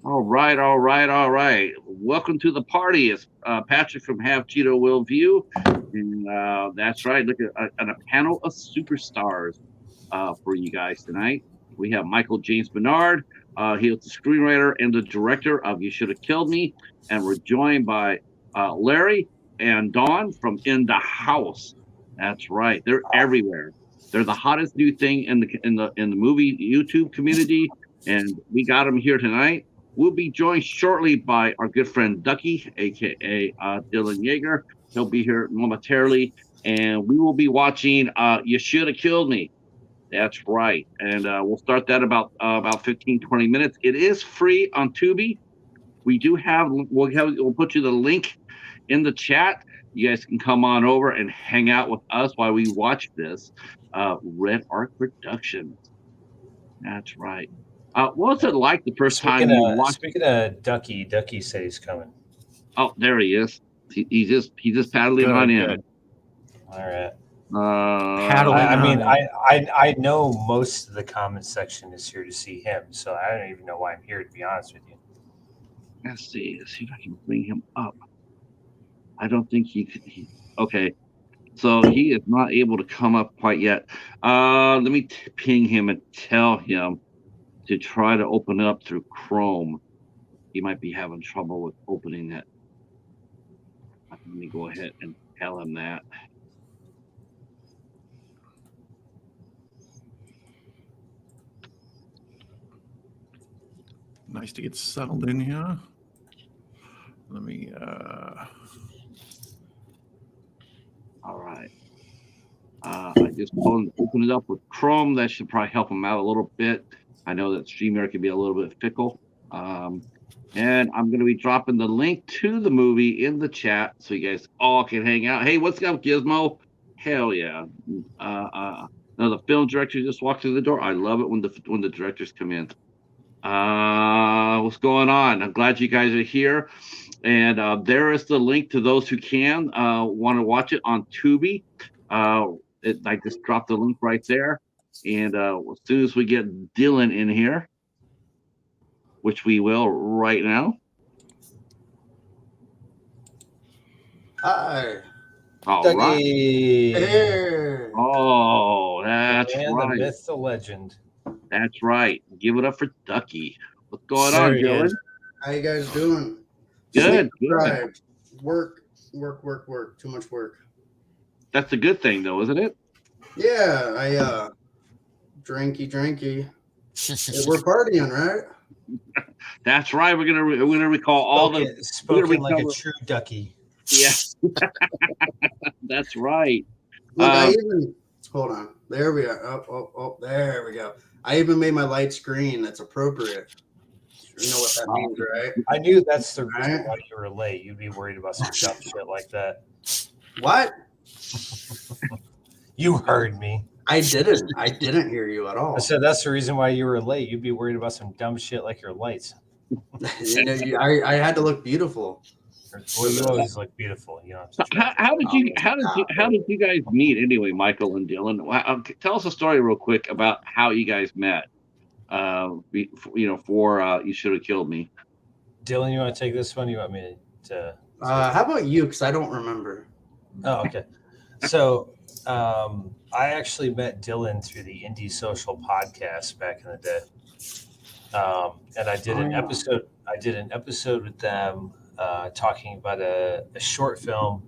All right, all right, all right. Welcome to the party. It's Patrick from Have Cheetah Will View. And that's right. Look at a panel of superstars for you guys tonight. We have Michael James Minard. He was the screenwriter and the director of You Should Have Killed Me. And we're joined by Larry and Dawn from In the House. That's right. They're everywhere. They're the hottest new thing in the movie YouTube community, and we got them here tonight. We'll be joined shortly by our good friend Ducky, aka Dylan Jaeger. He'll be here momentarily, and we will be watching You Should Have Killed Me. That's right. And we'll start that about 15, 20 minutes. It is free on Tubi. We'll put you the link in the chat. You guys can come on over and hang out with us while we watch this. Red Arc Productions. That's right. What was it like the first time you watched? Speaking of Ducky, Ducky said he's coming. Oh, there he is. He's just paddling on in. Good. All right. Paddling I know most of the comment section is here to see him, so I don't even know why I'm here, to be honest with you. Let's see if I can bring him up. I don't think he could. Okay, so he is not able to come up quite yet. Let me ping him and tell him to try to open it up through Chrome. He might be having trouble with opening it. Let me go ahead and tell him that. Nice to get settled in here. Let me. All right. I just opened it up with Chrome. That should probably help him out a little bit. I know that StreamYard can be a little bit fickle. And I'm going to be dropping the link to the movie in the chat so you guys all can hang out. Hey, what's up, Gizmo? Hell yeah. Now the film director just walked through the door. I love it when the directors come in. What's going on? I'm glad you guys are here. And there is the link to those who can want to watch it on Tubi. I just dropped the link right there. And as soon as we get Dylan in here, which we will right now. Hi. All Ducky. right. Hey. Oh, that's And right. the myth, the legend. That's right. Give it up for Ducky. What's going There on, he Dylan? is. How you guys doing? Good. Sleep Good. deprived. Work. Too much work. That's a good thing, though, isn't it? Yeah, I drinky. Hey, we're partying, right? That's right. We're gonna recall all the. Spoken like a true Ducky. Yeah. That's right. Look, I even hold on. There we are. Oh, there we go. I even made my lights green. That's appropriate. You know what that means, right? I knew that's the reason why you were late. You'd be worried about some dumb shit like that. What? You heard me. I didn't hear you at all. I said that's the reason why you were late. You'd be worried about some dumb shit like your lights. I had to look beautiful. Well, you always look beautiful. You know. How did you guys meet anyway, Michael and Dylan? Tell us a story real quick about how you guys met. For You Should Have Killed Me. Dylan, you want to take this one? You want me to? How about you? Because I don't remember. Oh, okay. So I actually met Dylan through the Indie Social podcast back in the day, and I did an episode. I did an episode with them talking about a short film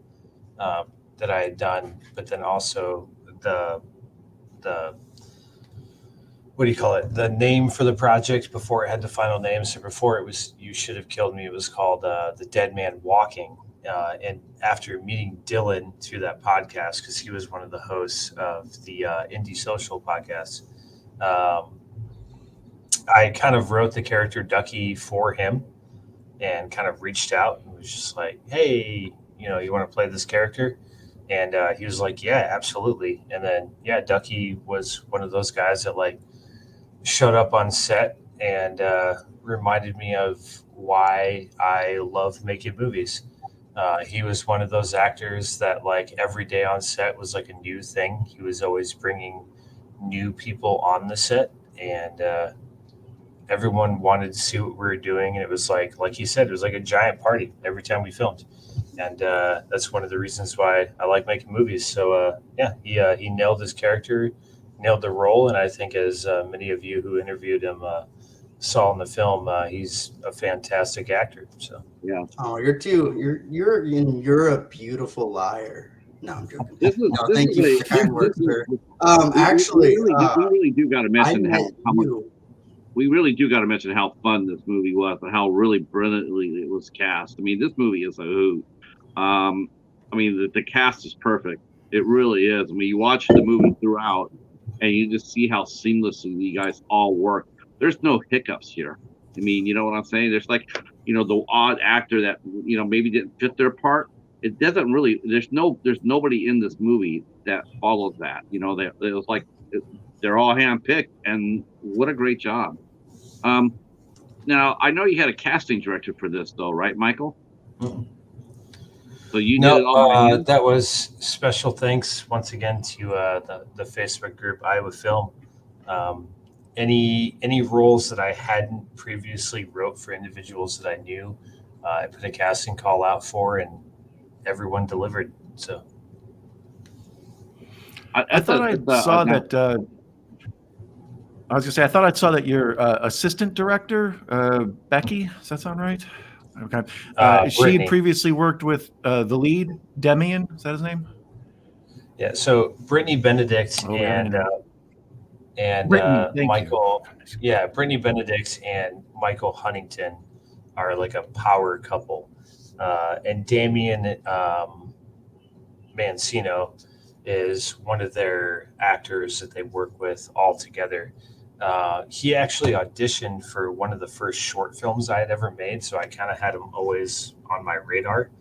that I had done, but then also the what do you call it? The name for the project before it had the final name. So before it was You Should Have Killed Me, it was called The Dead Man Walking. And after meeting Dylan through that podcast, because he was one of the hosts of the Indie Social podcast, I kind of wrote the character Ducky for him and kind of reached out and was just like, hey, you want to play this character? And he was like, yeah, absolutely. And then, Ducky was one of those guys that showed up on set and reminded me of why I love making movies. He was one of those actors that every day on set was a new thing. He was always bringing new people on the set, and everyone wanted to see what we were doing, and it was like you said, it was like a giant party every time we filmed, and that's one of the reasons why I like making movies. So he nailed his character, nailed the role, and I think as many of you who interviewed him saw in the film, he's a fantastic actor. So Yeah. Oh, you're a beautiful liar. No, I'm joking. This is, No, this thank is you a- for the kind words, this is- sir. we Actually, really do got to I mention met how much. you. We really do got to mention how fun this movie was and how really brilliantly it was cast. I mean, this movie is a hoot. I mean, the cast is perfect. It really is. I mean, you watch the movie throughout, and you just see how seamlessly you guys all work. There's no hiccups here. I mean, you know what I'm saying? There's like, the odd actor that maybe didn't fit their part. It doesn't really. There's nobody in this movie that follows that. It was like they're all handpicked, and what a great job. Now I know you had a casting director for this, though, right, Michael? Mhm. So you did it all by hand? That was special thanks once again to the Facebook group Iowa Film. Any roles that I hadn't previously wrote for individuals that I knew, I put a casting call out for, and everyone delivered. So I thought I saw that. I was gonna say I thought I saw that your assistant director, Becky. Does that sound right? Okay. She Brittany. had previously worked with the lead, Demian. Is that his name? Yeah. So Brittany Benedict Oh, yeah, and Brittany, thank Michael. you. Yeah, Brittany Benedict and Michael Huntington are like a power couple, and Damien Mancino is one of their actors that they work with all together. He actually auditioned for one of the first short films I had ever made, so I kind of had him always on my radar,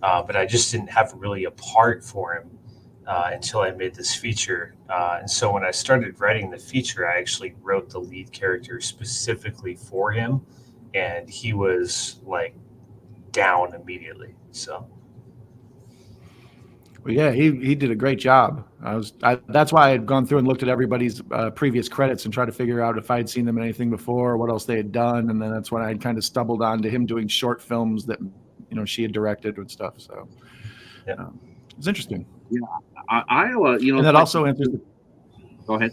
but I just didn't have really a part for him until I made this feature. And so when I started writing the feature, I actually wrote the lead character specifically for him, and he was like down immediately. So Well, yeah, he did a great job. That's why I had gone through and looked at everybody's previous credits and tried to figure out if I had seen them in anything before, what else they had done, and then that's when I kind of stumbled onto him doing short films that she had directed and stuff. So yeah. It's interesting. Yeah, Iowa. And that also answers. Go ahead.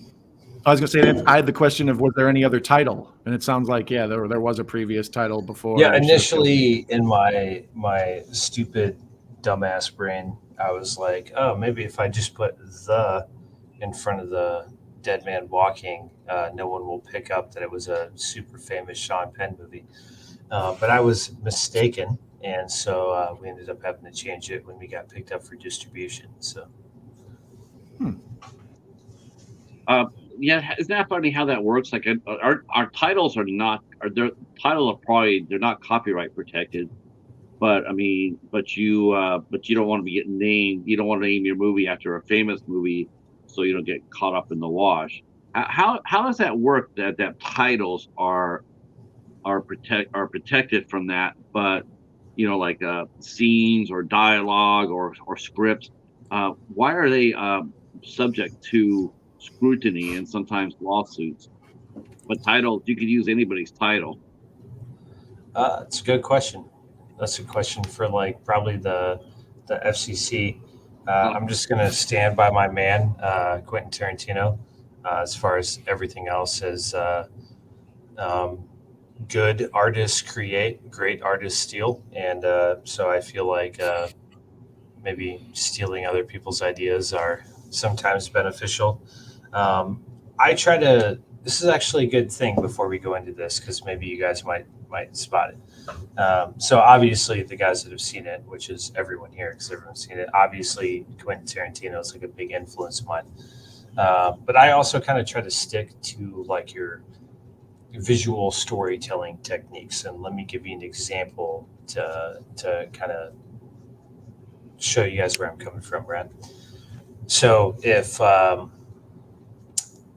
I was going to say that I had the question of was there any other title, and it sounds like there was a previous title before. Yeah, initially in my stupid dumbass brain, I was like, oh, maybe if I just put "the" in front of the dead man walking, no one will pick up that it was a super famous Sean Penn movie. But I was mistaken, and so we ended up having to change it when we got picked up for distribution. So. Yeah, isn't that funny how that works? Like our titles they're not copyright protected, but I mean, but you don't want to be getting named. You don't want to name your movie after a famous movie, so you don't get caught up in the wash. How does that work? That titles are protected from that, but like scenes or dialogue or scripts, why are they subject to scrutiny and sometimes lawsuits? But titles, you could use anybody's title. It's a good question. That's a question for probably the FCC. I'm just going to stand by my man, Quentin Tarantino, as far as everything else is good artists create, great artists steal. And so I feel like maybe stealing other people's ideas are sometimes beneficial. This is actually a good thing before we go into this, because maybe you guys might spot it. So obviously the guys that have seen it, which is everyone here because everyone's seen it, obviously Quentin Tarantino is like a big influence of mine. But I also kind of try to stick to your visual storytelling techniques. And let me give you an example to kind of show you guys where I'm coming from, Brad. So if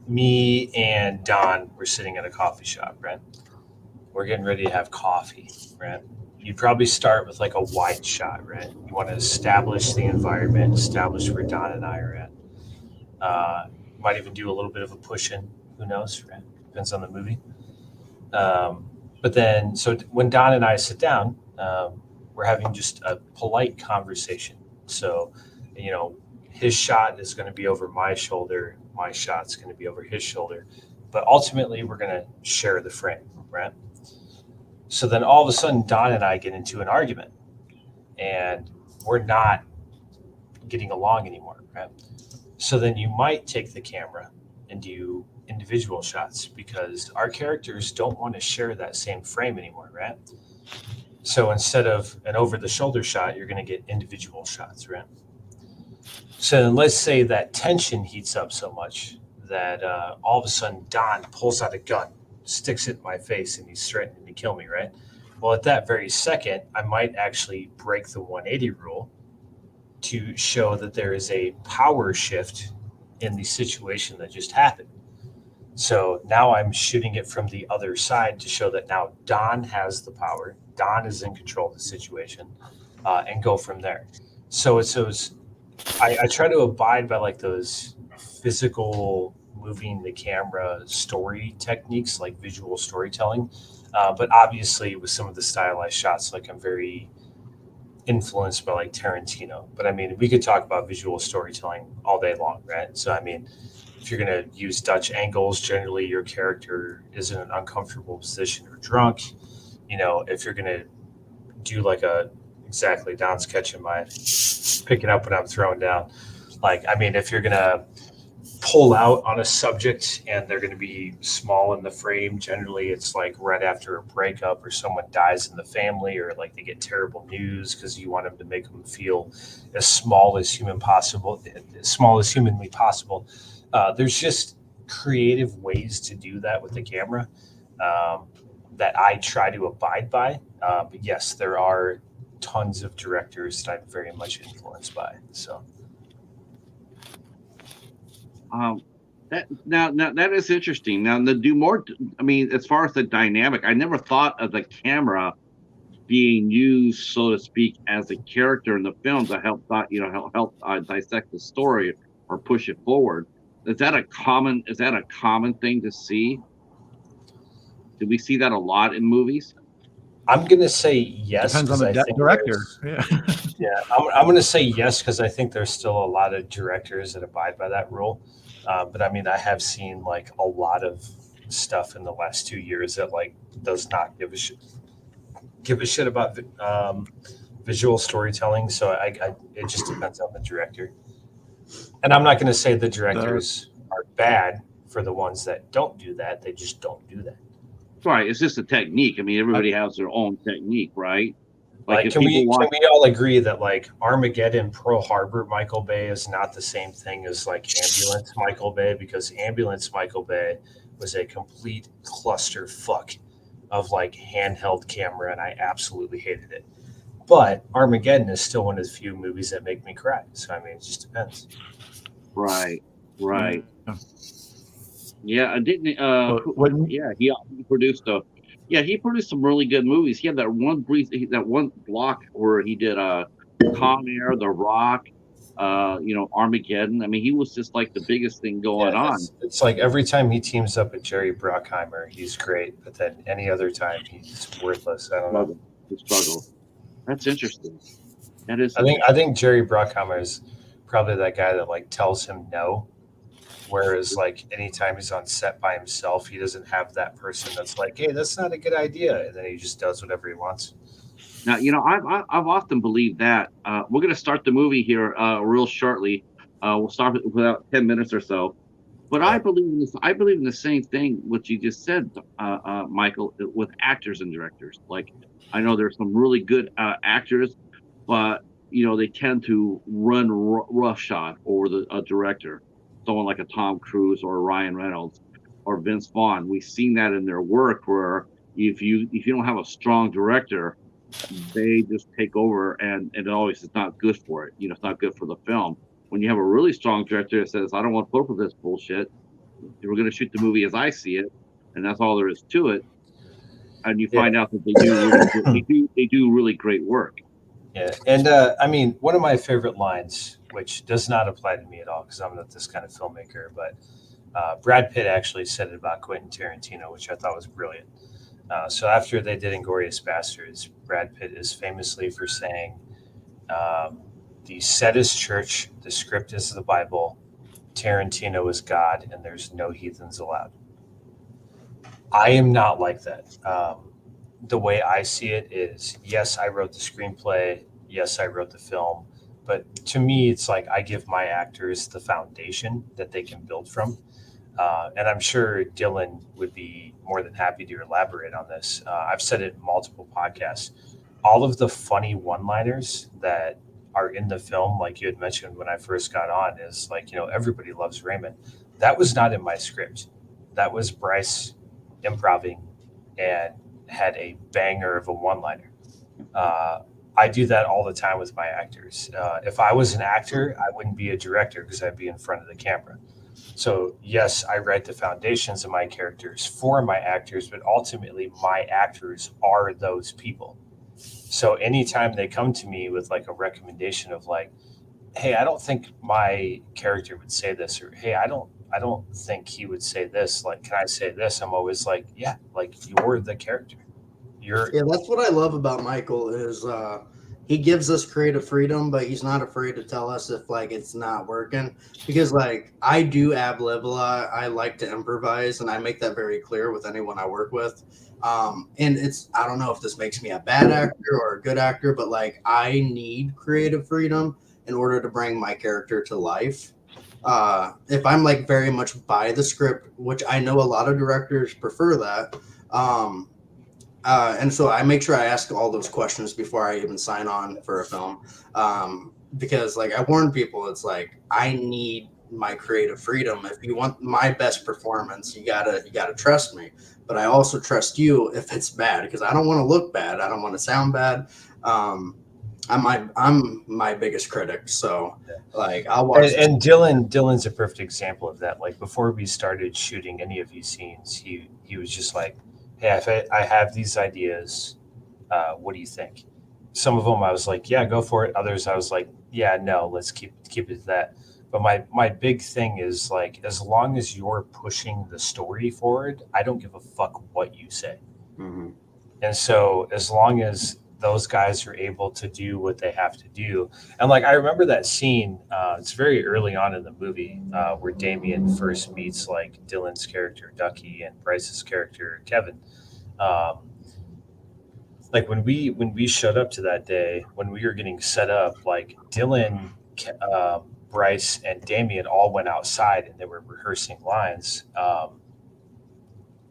me and Don were sitting at a coffee shop, right? We're getting ready to have coffee, right? You'd probably start with a wide shot, right? You want to establish the environment, establish where Don and I are at. Might even do a little bit of a push-in. Who knows, right? Depends on the movie. But then, so when Don and I sit down, we're having just a polite conversation. So, his shot is going to be over my shoulder. My shot's going to be over his shoulder. But ultimately, we're going to share the frame, right? So then all of a sudden, Don and I get into an argument, and we're not getting along anymore, right? So then you might take the camera and do individual shots because our characters don't want to share that same frame anymore, right? So instead of an over-the-shoulder shot, you're going to get individual shots, right? So then let's say that tension heats up so much that all of a sudden Don pulls out a gun, sticks it in my face, and he's threatening to kill me, right? Well, at that very second, I might actually break the 180 rule to show that there is a power shift in the situation that just happened. So now I'm shooting it from the other side to show that now Don has the power. Don is in control of the situation, and go from there. So it's those. I try to abide by like those physical moving the camera story techniques, like visual storytelling. But obviously, with some of the stylized shots, like I'm very influenced by like Tarantino. But I mean, we could talk about visual storytelling all day long, right? So I mean, if you're going to use Dutch angles, generally your character is in an uncomfortable position or drunk. If you're going to do like exactly Don's catching my picking up what I'm throwing down. Like, I mean, if you're going to pull out on a subject and they're going to be small in the frame, generally it's like right after a breakup or someone dies in the family or like they get terrible news because you want them to make them feel as small as humanly possible. There's just creative ways to do that with the camera that I try to abide by. But yes, there are tons of directors that I'm very much influenced by. So. That is interesting. Now, to do more, I mean, as far as the dynamic, I never thought of the camera being used, so to speak, as a character in the film to help dissect the story or push it forward. Is that a common thing to see? Do we see that a lot in movies? I'm going to say yes. Depends on the director. Yeah, I'm going to say yes because I think there's still a lot of directors that abide by that rule. But I mean, I have seen like a lot of stuff in the last 2 years that like does not give a shit about visual storytelling. So it just depends on the director. And I'm not going to say the directors are bad for the ones that don't do that. They just don't do that. Right. It's just a technique. I mean, everybody has their own technique, right? Like can we all agree that like Armageddon, Pearl Harbor, Michael Bay is not the same thing as like Ambulance, Michael Bay, because Ambulance, Michael Bay was a complete clusterfuck of like handheld camera, and I absolutely hated it. But Armageddon is still one of the few movies that make me cry. So I mean, it just depends. Right. Yeah, I didn't. He produced some really good movies. He had that one block where he did Con Air, The Rock, Armageddon. I mean, he was just like the biggest thing going on. It's like every time he teams up with Jerry Bruckheimer, he's great, but then any other time he's worthless. I don't know. The struggle. That's interesting. That is. I think Jerry Bruckheimer is probably that guy that like tells him no. Whereas, like, anytime he's on set by himself, he doesn't have that person that's like, hey, that's not a good idea. And then he just does whatever he wants. Now, I've often believed that. We're going to start the movie here real shortly. We'll start with about 10 minutes or so. But I believe in this. I believe in the same thing, what you just said, Michael, with actors and directors. Like, I know there's some really good actors, but, they tend to run roughshod over a director. Someone like a Tom Cruise or Ryan Reynolds or Vince Vaughn. We've seen that in their work where if you don't have a strong director, they just take over and it always is not good for it. It's not good for the film. When you have a really strong director that says, I don't want to put up with this bullshit. We're going to shoot the movie as I see it. And that's all there is to it. And you find out that they do really great work. Yeah. And I mean, one of my favorite lines, which does not apply to me at all because I'm not this kind of filmmaker, but Brad Pitt actually said it about Quentin Tarantino, which I thought was brilliant. So after they did Inglourious Bastards, Brad Pitt is famously for saying, the set is church, the script is the Bible, Tarantino is God, and there's no heathens allowed. I am not like that. The way I see it is, yes, I wrote the screenplay. Yes, I wrote the film. But to me, it's like I give my actors the foundation that they can build from. And I'm sure Dylan would be more than happy to elaborate on this. I've said it in multiple podcasts. All of the funny one-liners that are in the film, like you had mentioned when I first got on, is like, everybody loves Raymond. That was not in my script. That was Bryce improving and had a banger of a one-liner. I do that all the time with my actors. If I was an actor, I wouldn't be a director because I'd be in front of the camera. So yes, I write the foundations of my characters for my actors, but ultimately my actors are those people. So anytime they come to me with like a recommendation of like, hey, I don't think my character would say this, or hey, I don't think he would say this. Like, can I say this? I'm always like, yeah, like you're the character. Yeah, that's what I love about Michael is he gives us creative freedom, but he's not afraid to tell us if like it's not working. Because like I do ab lib a lot. I like to improvise, and I make that very clear with anyone I work with. And I don't know if this makes me a bad actor or a good actor, but like I need creative freedom in order to bring my character to life. If I'm like very much by the script, which I know a lot of directors prefer that. And so I make sure I ask all those questions before I even sign on for a film. Because like I warn people, it's like I need my creative freedom. If you want my best performance, you gotta trust me. But I also trust you if it's bad, because I don't want to look bad. I don't want to sound bad. I'm my biggest critic, so like I'll watch. And Dylan's a perfect example of that. Like before we started shooting any of these scenes, he was just like, hey, I have these ideas. What do you think? Some of them I was like, yeah, go for it. Others I was like, yeah, no, let's keep it to that. But my big thing is like, as long as you're pushing the story forward, I don't give a fuck what you say. Mm-hmm. And so as long as those guys are able to do what they have to do. And like, I remember that scene, it's very early on in the movie where Damien first meets like Dylan's character, Ducky, and Bryce's character, Kevin. Like when we showed up to that day, when we were getting set up, like Dylan, Bryce, and Damien all went outside and they were rehearsing lines.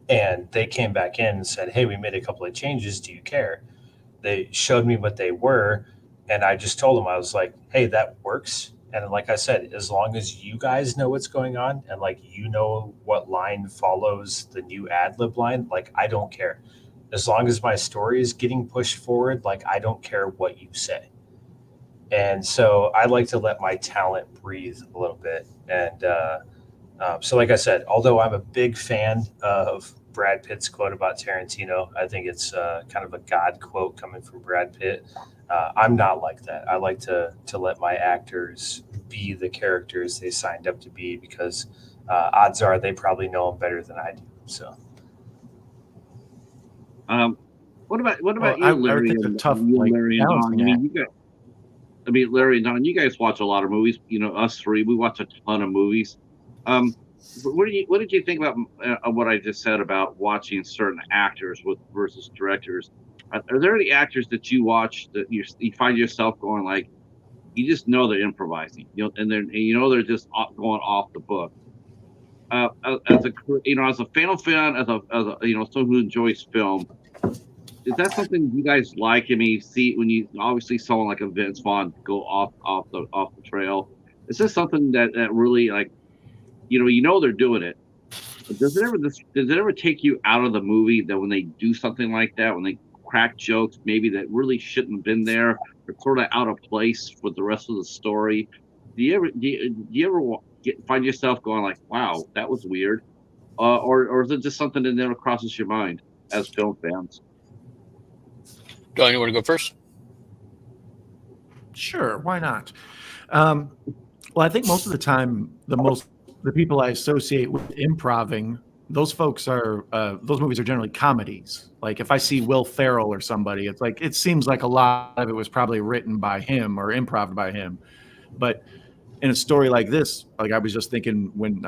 And they came back in and said, hey, we made a couple of changes. Do you care? They showed me what they were, and I just told them, I was like, hey, that works. And like I said, as long as you guys know what's going on and like you know what line follows the new ad lib line, like I don't care. As long as my story is getting pushed forward, like I don't care what you say. And so I like to let my talent breathe a little bit. And so like I said, although I'm a big fan of Brad Pitt's quote about Tarantino, I think it's kind of a God quote coming from Brad Pitt. I'm not like that. I like to let my actors be the characters they signed up to be, because odds are they probably know them better than I do. So, what about Well, you, I Larry? think the And tough, you, like, Larry and Don. balancing act. Larry and Don, you guys watch a lot of movies. Us three, we watch a ton of movies. But what did you think about what I just said about watching certain actors versus directors? Are there any actors that you watch that you find yourself going like, you just know they're improvising, and they're just going off the book? As a film fan, as a someone who enjoys film, is that something you guys like? I mean, see when you obviously someone like a Vince Vaughn go off the trail. Is this something that really like they're doing it? But does it ever take you out of the movie that when they do something like that, when they crack jokes maybe that really shouldn't have been there, or sort of out of place for the rest of the story? Do you ever find yourself going like, wow, that was weird, or is it just something that never crosses your mind as film fans? Don, you want to go first? Sure, why not? Well, I think most of the time, the people I associate with improving those folks are those movies are generally comedies. Like if I see Will Ferrell or somebody, it's like it seems like a lot of it was probably written by him or improv by him. But in a story like this, like I was just thinking when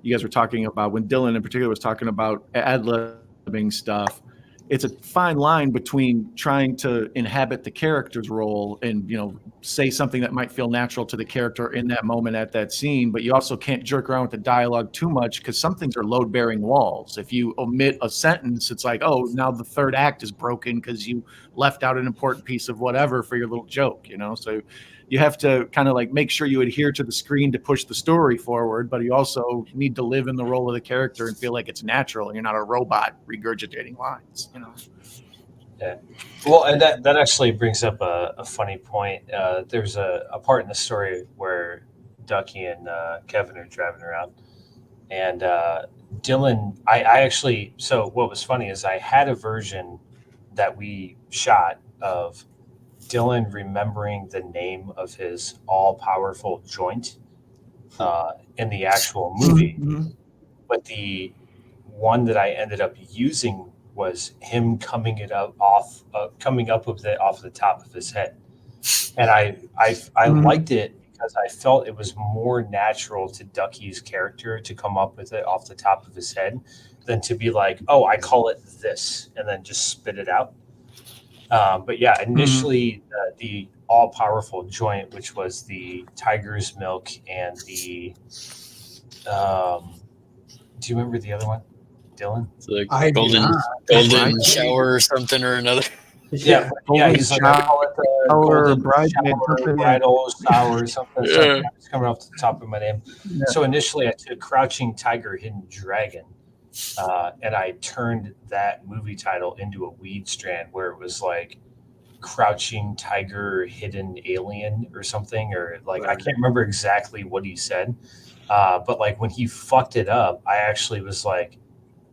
you guys were talking about when Dylan in particular was talking about ad-libbing stuff, it's a fine line between trying to inhabit the character's role and, say something that might feel natural to the character in that moment at that scene, but you also can't jerk around with the dialogue too much because some things are load-bearing walls. If you omit a sentence, it's like, oh, now the third act is broken because you left out an important piece of whatever for your little joke, So you have to kind of like make sure you adhere to the screen to push the story forward, but you also need to live in the role of the character and feel like it's natural and you're not a robot regurgitating lines, Yeah. Well, and that actually brings up a funny point. There's a part in the story where Ducky and Kevin are driving around, and Dylan, I actually, so what was funny is I had a version that we shot of Dylan remembering the name of his all-powerful joint in the actual movie, but the one that I ended up using was him coming up with it off the top of his head, and I liked it because I felt it was more natural to Ducky's character to come up with it off the top of his head than to be like, oh, I call it this, and then just spit it out. But yeah, initially the all-powerful joint, which was the tiger's milk and the do you remember the other one, Dylan? The golden shower or something or another. Yeah, he's like, I call it the golden bridal shower or something. Yeah. It's coming off the top of my name. Yeah. So initially I took Crouching Tiger, Hidden Dragon, and I turned that movie title into a weed strand where it was like Crouching Tiger, Hidden Alien or something, or like, I can't remember exactly what he said. But like when he fucked it up, I actually was like,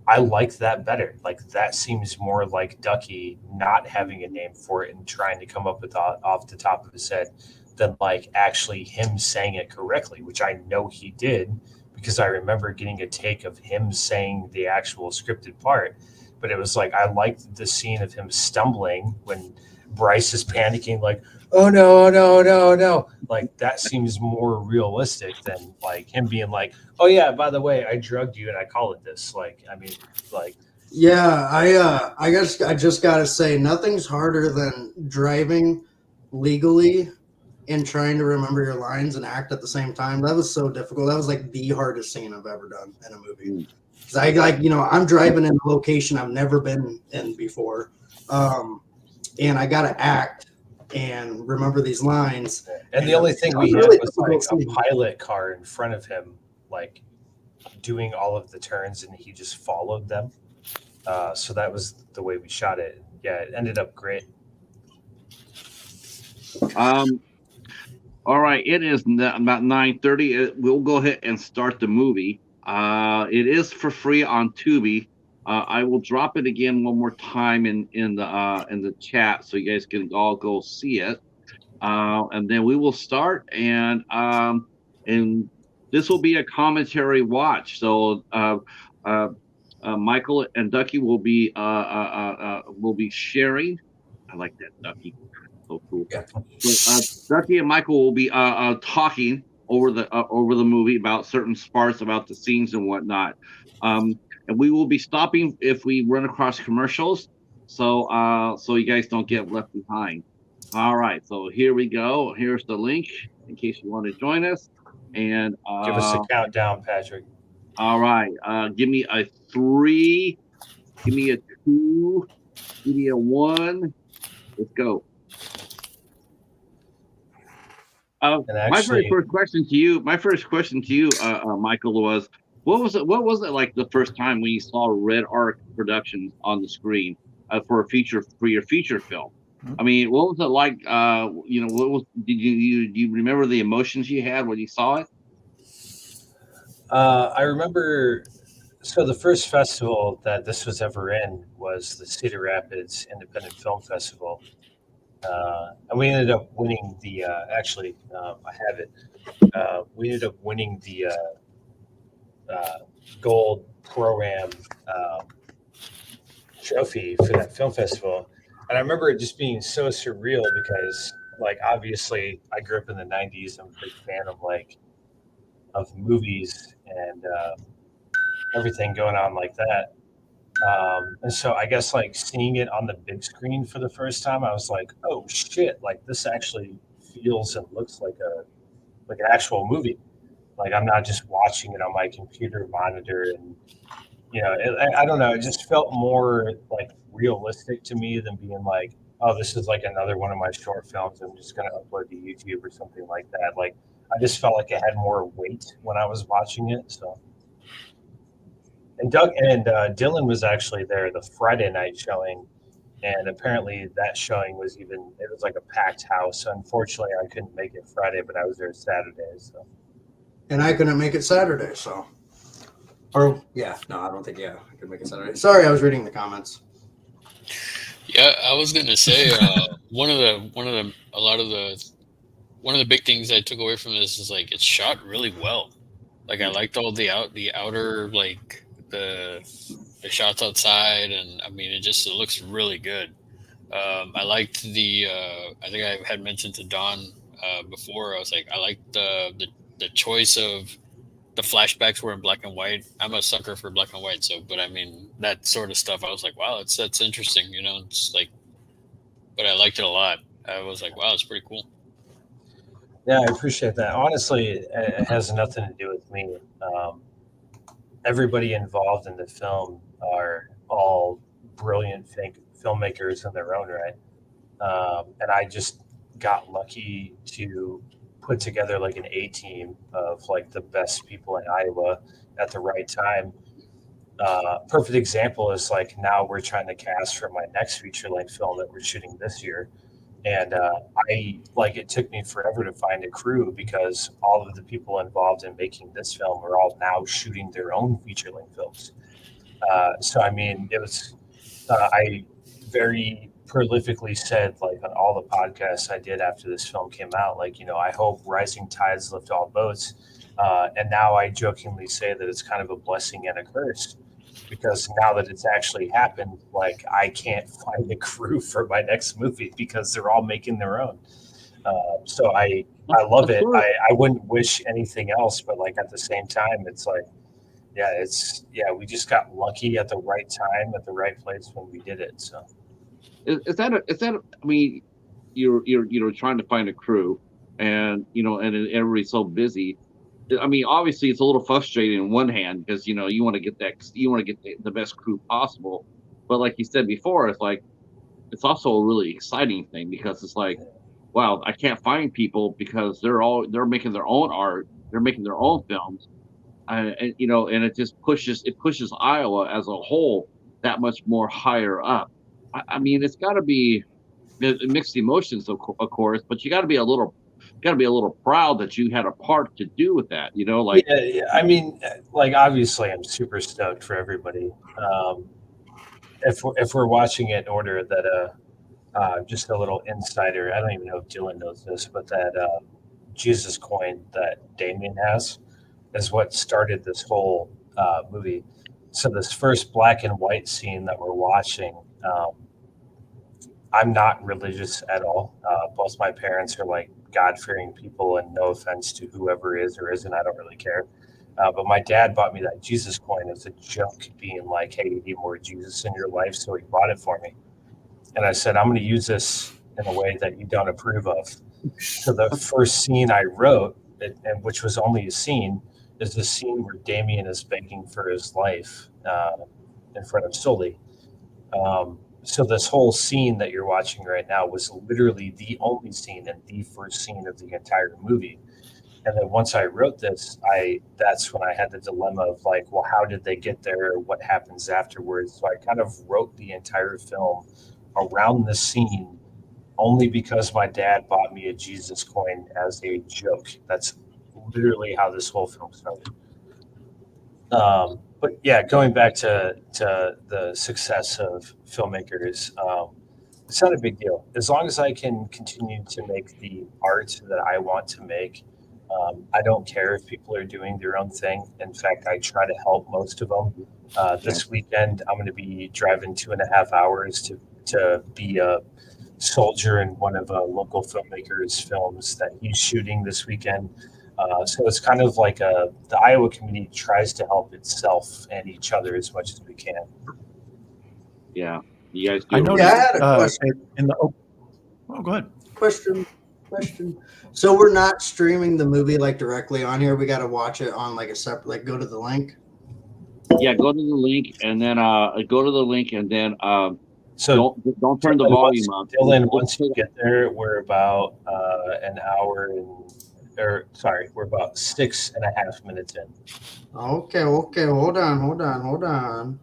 I like that better. Like that seems more like Ducky not having a name for it and trying to come up with off the top of his head than like actually him saying it correctly, which I know he did because I remember getting a take of him saying the actual scripted part. But it was like, I liked the scene of him stumbling when Bryce is panicking, like, oh no. Like that seems more realistic than like him being like, oh yeah, by the way, I drugged you and I call it this. Like, I mean, like. Yeah, I guess I just gotta say nothing's harder than driving legally and trying to remember your lines and act at the same time. That was so difficult. That was like the hardest scene I've ever done in a movie. Because I'm driving in a location I've never been in before. And I gotta act and remember these lines. And the only thing we had was like a pilot car in front of him, like doing all of the turns, and he just followed them. So that was the way we shot it. Yeah, it ended up great. All right, it is about 9:30. We'll go ahead and start the movie. It is for free on Tubi. I will drop it again one more time in the chat so you guys can all go see it, and then we will start. And this will be a commentary watch. So Michael and Ducky will be sharing. I like that, Ducky. So cool. Yeah. So, Ducky and Michael will be talking over the movie about certain parts, about the scenes and whatnot. And we will be stopping if we run across commercials, so you guys don't get left behind. All right, so here we go. Here's the link in case you want to join us. And give us a countdown, Patrick. All right, give me a 3, give me a 2, give me a 1. Let's go. My first question to you, Michael, was what was it like the first time when you saw Red Arc Productions on the screen for your feature film? I mean, what was it like? Do you remember the emotions you had when you saw it? I remember. So the first festival that this was ever in was the Cedar Rapids Independent Film Festival. And we ended up winning the, I have it. We ended up winning the gold pro-am trophy for that film festival. And I remember it just being so surreal because, like, obviously I grew up in the 90s. I'm a big fan of movies and everything going on like that. And so I guess like seeing it on the big screen for the first time, I was like, oh shit, like this actually feels and looks like an actual movie. Like I'm not just watching it on my computer monitor and I don't know. It just felt more like realistic to me than being like, oh, this is like another one of my short films. I'm just going to upload to YouTube or something like that. Like, I just felt like it had more weight when I was watching it. So, and Dylan was actually there the Friday night showing, and apparently that showing was it was like a packed house. Unfortunately, I couldn't make it Friday, but I was there Saturday. So, And I couldn't make it Saturday, so. Or yeah, no, I don't think I could make it Saturday. Sorry, I was reading the comments. Yeah, I was gonna say one of the big things I took away from this is like it's shot really well. Like I liked all the outer like the shots outside, and I mean it looks really good. I liked I think I had mentioned to Don before. I was like I liked the choice of the flashbacks were in black and white. I'm a sucker for black and white, but I mean that sort of stuff. I was like, wow, that's interesting. It's like, but I liked it a lot. I was like, wow, it's pretty cool. yeah, I appreciate that. Honestly, it has nothing to do with me. Everybody involved in the film are all brilliant filmmakers in their own right, and I just got lucky to put together like an A team of like the best people in Iowa at the right time. Perfect example is like now we're trying to cast for my next feature length film that we're shooting this year. And it took me forever to find a crew because all of the people involved in making this film are all now shooting their own feature length films. So, I mean, it was, I very prolifically said, like, on all the podcasts I did after this film came out, like, I hope rising tides lift all boats. And now I jokingly say that it's kind of a blessing and a curse because now that it's actually happened, like, I can't find a crew for my next movie because they're all making their own. So I love it. I wouldn't wish anything else, but like at the same time, it's like, we just got lucky at the right time at the right place when we did it. So is that I mean, you're trying to find a crew, and and everybody's so busy. I mean, obviously it's a little frustrating on one hand because you want to get the best crew possible, but like you said before, it's like it's also a really exciting thing because it's like, wow, I can't find people because they're making their own art, they're making their own films, and and it just pushes Iowa as a whole that much more higher up. I mean, it's got to be mixed emotions, of course, but you got to be a little proud that you had a part to do with that. Like I mean, like obviously, I'm super stoked for everybody. If we're watching it in order that just a little insider, I don't even know if Dylan knows this, but that Jesus coin that Damien has is what started this whole movie. So this first black and white scene that we're watching, I'm not religious at all. Both my parents are like God-fearing people, and no offense to whoever is or isn't, I don't really care. But my dad bought me that Jesus coin as a joke, being like, hey, you need more Jesus in your life, so he bought it for me. And I said, I'm going to use this in a way that you don't approve of. So the first scene I wrote, and which was only a scene, is the scene where Damien is begging for his life in front of Sully. So this whole scene that you're watching right now was literally the only scene and the first scene of the entire movie. And then once I wrote this, that's when I had the dilemma of like, well, how did they get there? What happens afterwards? So I kind of wrote the entire film around this scene only because my dad bought me a Jesus coin as a joke. That's literally how this whole film started. But yeah, going back to the success of filmmakers, it's not a big deal. As long as I can continue to make the art that I want to make I don't care if people are doing their own thing. In fact, I try to help most of them. This weekend, I'm going to be driving 2.5 hours to be a soldier in one of a local filmmaker's films that he's shooting this weekend. So it's kind of like the Iowa community tries to help itself and each other as much as we can. Yeah, you guys do. I noticed I had a question. Go ahead. Question. So we're not streaming the movie like directly on here. We got to watch it on like a separate, like go to the link. Yeah, go to the link and then So don't turn the volume up. Dylan, once you get there, we're about we're about 6.5 minutes in. Okay. Hold on.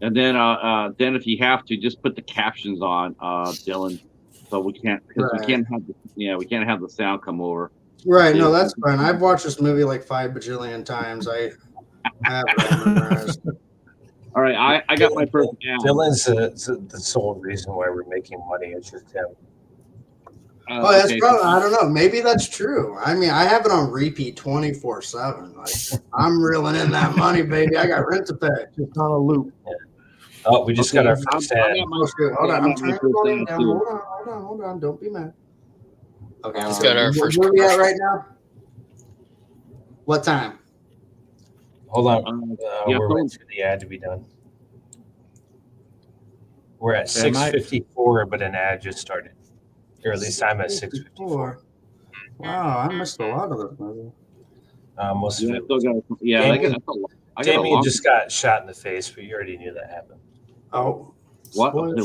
And then if you have to, just put the captions on, Dylan. So we can't have the sound come over. Right. No, that's fine. I've watched this movie like 5 bajillion times. I have it memorized. All right, I got my first ad. Dylan's the sole reason why we're making money. It's just him. That's probably, I don't know. Maybe that's true. I mean, I have it on repeat 24/7. Like I'm reeling in that money, baby. I got rent to pay. Just on a loop. Yeah. Oh, we just got our first ad. Hold on. I'm turning the volume down. Hold on. Don't be mad. Okay. Just got our first. Where are we at right now? What time? Hold on. We're waiting for the ad to be done. We're at 6:54, but an ad just started. Or at least I'm at 6:54. Wow, I missed a lot of this movie. Most of it. Damien just got shot in the face, but you already knew that happened. Oh. What?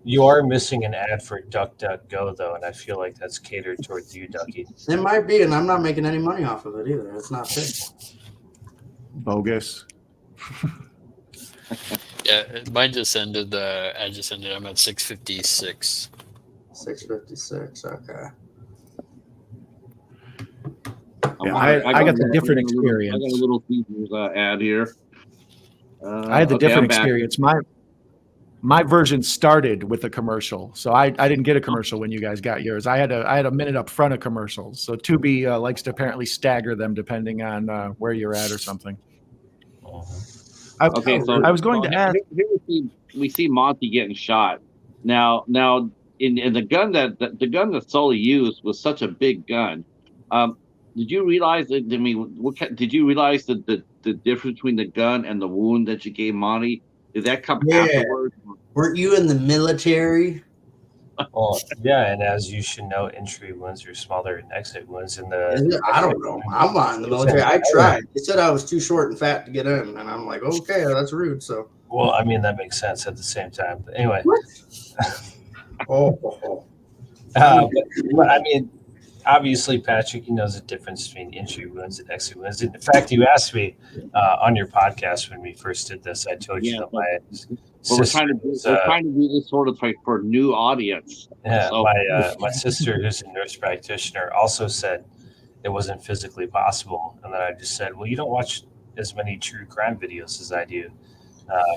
You are missing an ad for DuckDuckGo, though, and I feel like that's catered towards you, Ducky. It might be, and I'm not making any money off of it either. It's not fair. Bogus. Yeah, mine just ended. The ad just ended. I'm at 6:56. 6:56. Okay. Yeah, I got the different experience. I got a little Caesars ad here. I had the different experience. My version started with a commercial, so I didn't get a commercial when you guys got yours. I had a minute up front of commercials. So Tubi likes to apparently stagger them depending on where you're at or something. I was going to ask. Here we see Monty getting shot. Now in the gun that Sully used was such a big gun. Did you realize that? I mean, did you realize that the difference between the gun and the wound that you gave Monty? Did that come afterwards? Weren't you in the military? Well, yeah, and as you should know, entry wounds are smaller than exit wounds. I don't know. I'm not in the military. I tried. They said I was too short and fat to get in, and I'm like, okay, that's rude. So. Well, I mean that makes sense at the same time. But anyway. But I mean, obviously, Patrick, knows the difference between entry wounds and exit wounds. In fact, you asked me on your podcast when we first did this. I told you that we're trying to do this sort of like for a new audience. Yeah, so. My sister, who's a nurse practitioner, also said it wasn't physically possible, and then I just said, "Well, you don't watch as many true crime videos as I do,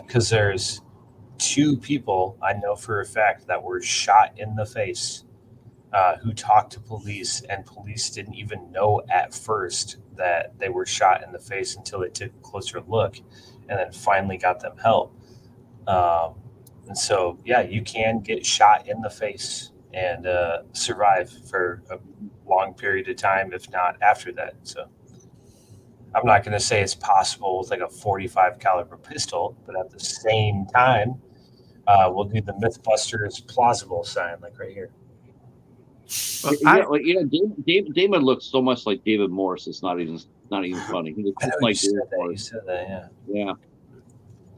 because there's 2 people I know for a fact that were shot in the face." Who talked to police, and police didn't even know at first that they were shot in the face until they took a closer look, and then finally got them help. And so, yeah, you can get shot in the face and survive for a long period of time, if not after that. So I'm not going to say it's possible with like a 45 caliber pistol, but at the same time, we'll do the Mythbusters plausible sign, like right here. Damon looks so much like David Morse. It's not even funny. He looks just like David Morse. You said that, yeah.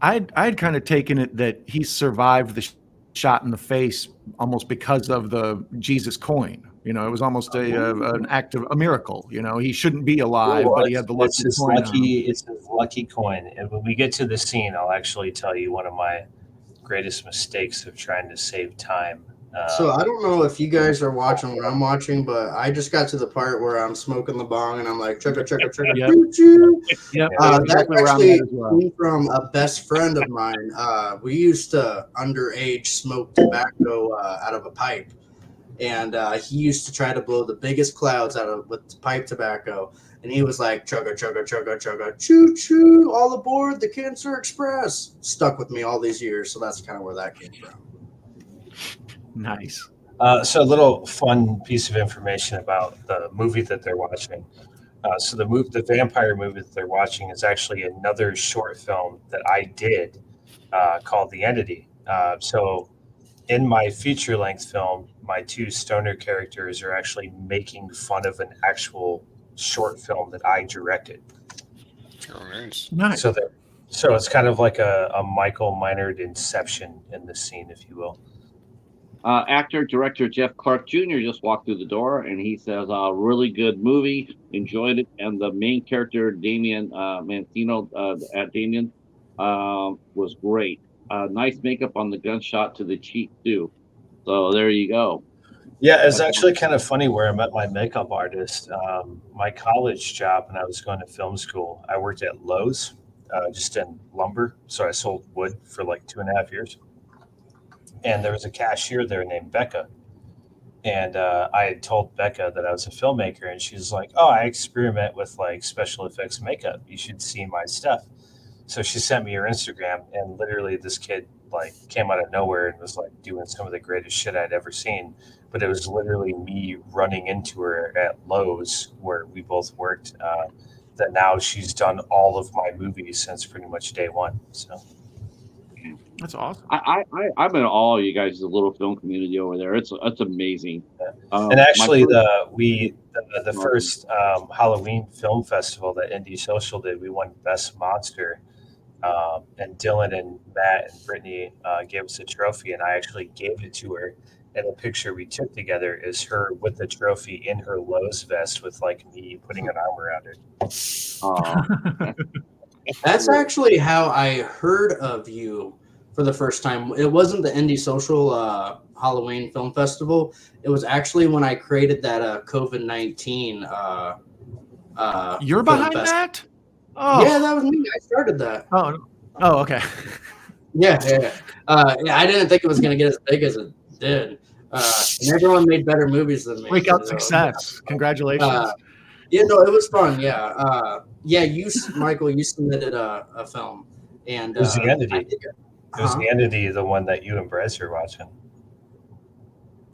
I'd kind of taken it that he survived the shot in the face almost because of the Jesus coin. It was almost an act of a miracle. He shouldn't be alive, but he had the lucky coin. It's his lucky coin. And when we get to the scene, I'll actually tell you one of my greatest mistakes of trying to save time. So I don't know if you guys are watching what I'm watching, but I just got to the part where I'm smoking the bong and I'm like, chugga, chugga, chugga, choo-choo. That's actually came from a best friend of mine. We used to underage smoke tobacco out of a pipe. and he used to try to blow the biggest clouds out of with pipe tobacco. And he was like, chugga, chugga, chugga, chugga, choo, choo, all aboard the Cancer Express. Stuck with me all these years, so that's kind of where that came from. Nice. So a little fun piece of information about the movie that they're watching. So the vampire movie that they're watching is actually another short film that I did called The Entity. So in my feature-length film, my two stoner characters are actually making fun of an actual short film that I directed. Oh, nice. Nice. So it's kind of like a Michael Minard Inception in this scene, if you will. Actor, director Jeff Clark Jr. just walked through the door, and he says, really good movie, enjoyed it. And the main character, Damien Mancino, Damien, was great. Nice makeup on the gunshot to the cheek, too. So there you go. Yeah, it's actually kind of funny where I met my makeup artist. My college job when I was going to film school, I worked at Lowe's, just in lumber. So I sold wood for like 2.5 years. And there was a cashier there named Becca. And I had told Becca that I was a filmmaker, and she was like, "Oh, I experiment with like special effects makeup. You should see my stuff." So she sent me her Instagram, and literally this kid like came out of nowhere and was like doing some of the greatest shit I'd ever seen. But it was literally me running into her at Lowe's where we both worked. That now she's done all of my movies since pretty much day one. So. That's awesome. I'm in awe of you guys' little film community over there. It's amazing. And actually, the first Halloween film festival that Indie Social did, we won Best Monster. And Dylan and Matt and Brittany gave us a trophy, and I actually gave it to her. And the picture we took together is her with the trophy in her Lowe's vest with like me putting an arm around her. That's actually how I heard of you for the first time. It wasn't the Indie Social Halloween Film Festival. It was actually when I created that COVID-19. You're behind that? Oh. Yeah, that was me. I started that. Oh, okay. Yeah. I didn't think it was going to get as big as it did. And everyone made better movies than me. Breakout success. Yeah. Congratulations. Yeah, no, it was fun. Yeah. Michael, you submitted a film. And it was The Entity. It was The Entity, the one that you and Bryce are watching.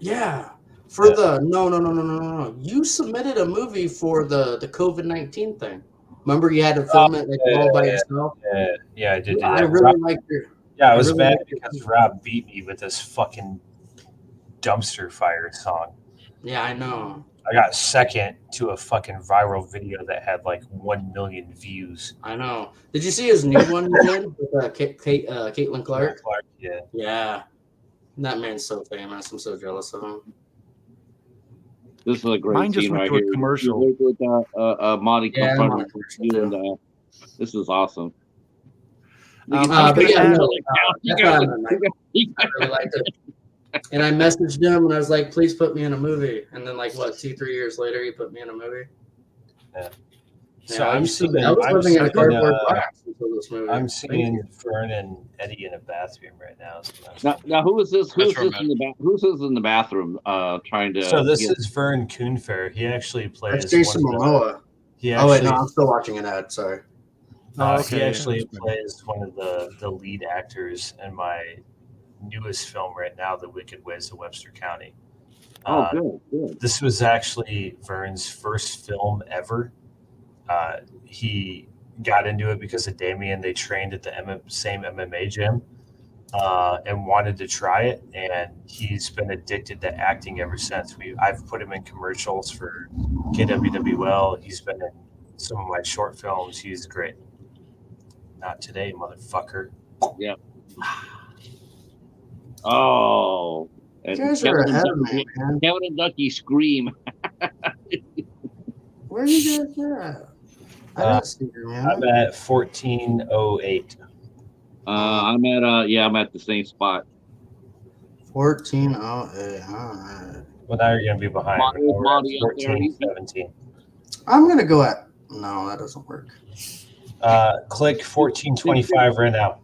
Yeah. No. You submitted a movie for the COVID-19 thing. Remember you had to film it all by yourself? Yeah, I did do that. I really liked your... Yeah, I was mad because Rob beat me with this fucking dumpster fire song. Yeah, I know. I got second to a fucking viral video that had like 1 million views. I know. Did you see his new one he did with Caitlin Clark? Yeah. Yeah. That man's so famous. I'm so jealous of him. This is a great Mine just scene went right to a here. commercial. With Monty confronting you, and this is awesome. I really liked it. And I messaged him and I was like, "Please put me in a movie." And then, like, 2-3 years later, he put me in a movie. Yeah. So I'm living in a cardboard box until this movie. I'm seeing Fern and Eddie in a bathroom right now. So now, who is this? Who's this in the bathroom? Trying to. So this is Vern Coonfair. He actually plays. That's Jason Momoa. Oh wait, no, I'm still watching an ad. Sorry. He actually plays one of the lead actors in my newest film right now, The Wicked Ways of Webster County. Good. This was actually Vern's first film ever. He got into it because of Damien. They trained at the same MMA gym and wanted to try it, and he's been addicted to acting ever since. I've put him in commercials for KWWL. He's been in some of my short films. He's great. Not today, motherfucker. Yeah. Oh. You guys are ahead of me, man. Kevin and Ducky scream. Where are you guys at? I don't see you, man. I'm at 1408. I'm at the same spot. 1408. All right. Well, now you're gonna be behind. Monty 1417. I'm gonna go at. No, that doesn't work. Click 1425 right now.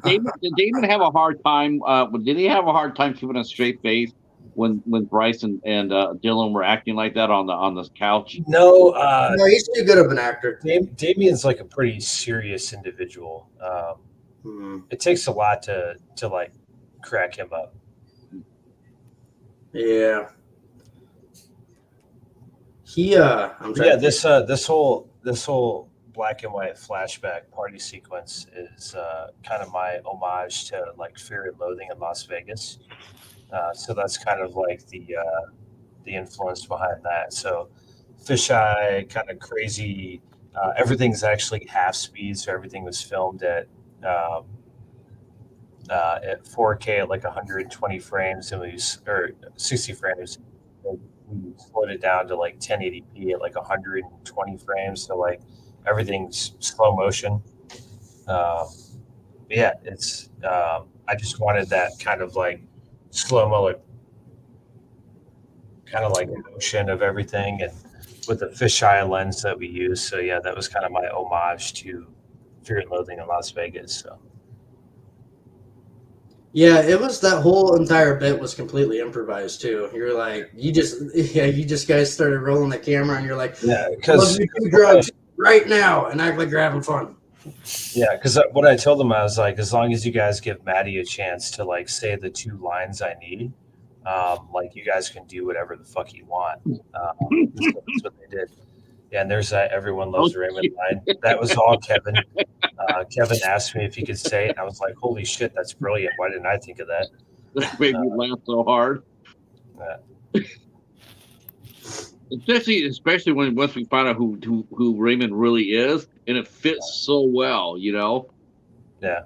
Did Damon have a hard time? Did he have a hard time keeping a straight face when Bryce and Dylan were acting like that on the couch? No, No, he's too good of an actor. Damien's like a pretty serious individual. It takes a lot to like crack him up. Yeah. This whole black and white flashback party sequence is kind of my homage to like Fear and Loathing in Las Vegas. So that's kind of like the influence behind that. So fisheye, kind of crazy. Everything's actually half speed, so everything was filmed at 4K at like 120 frames, and or 60 frames. We slowed it down to like 1080p at like 120 frames, so like everything's slow motion. Yeah, it's I just wanted that kind of like slow mo, kind of like motion of everything, and with the fisheye lens that we use. So yeah, that was kind of my homage to Fear and Loathing in Las Vegas. So Yeah, it was that whole entire bit was completely improvised too. You're like, you just guys started rolling the camera, and you're like, yeah, because do drugs right now and act like you're having fun. Yeah, because what I told them, I was like, as long as you guys give Maddie a chance to like say the 2 lines I need, like you guys can do whatever the fuck you want. That's what they did. Yeah, and there's that "Everyone Loves Raymond" line. That was all Kevin. Kevin asked me if he could say it, and I was like, "Holy shit, that's brilliant! Why didn't I think of that?" That made me laugh so hard. Especially when once we find out who Raymond really is, and it fits so well, you know. Yeah,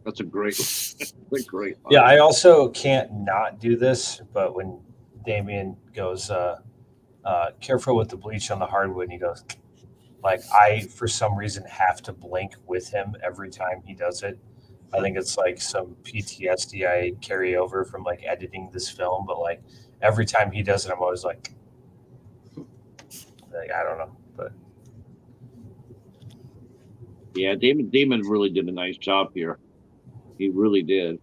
that's a great line. Yeah, I also can't not do this, but when Damien goes, "Careful with the bleach on the hardwood," and he goes, like, I for some reason have to blink with him every time he does it. I think it's like some PTSD I carry over from like editing this film, but like every time he does it, I'm always like I don't know, but yeah, Damon really did a nice job here. He really did.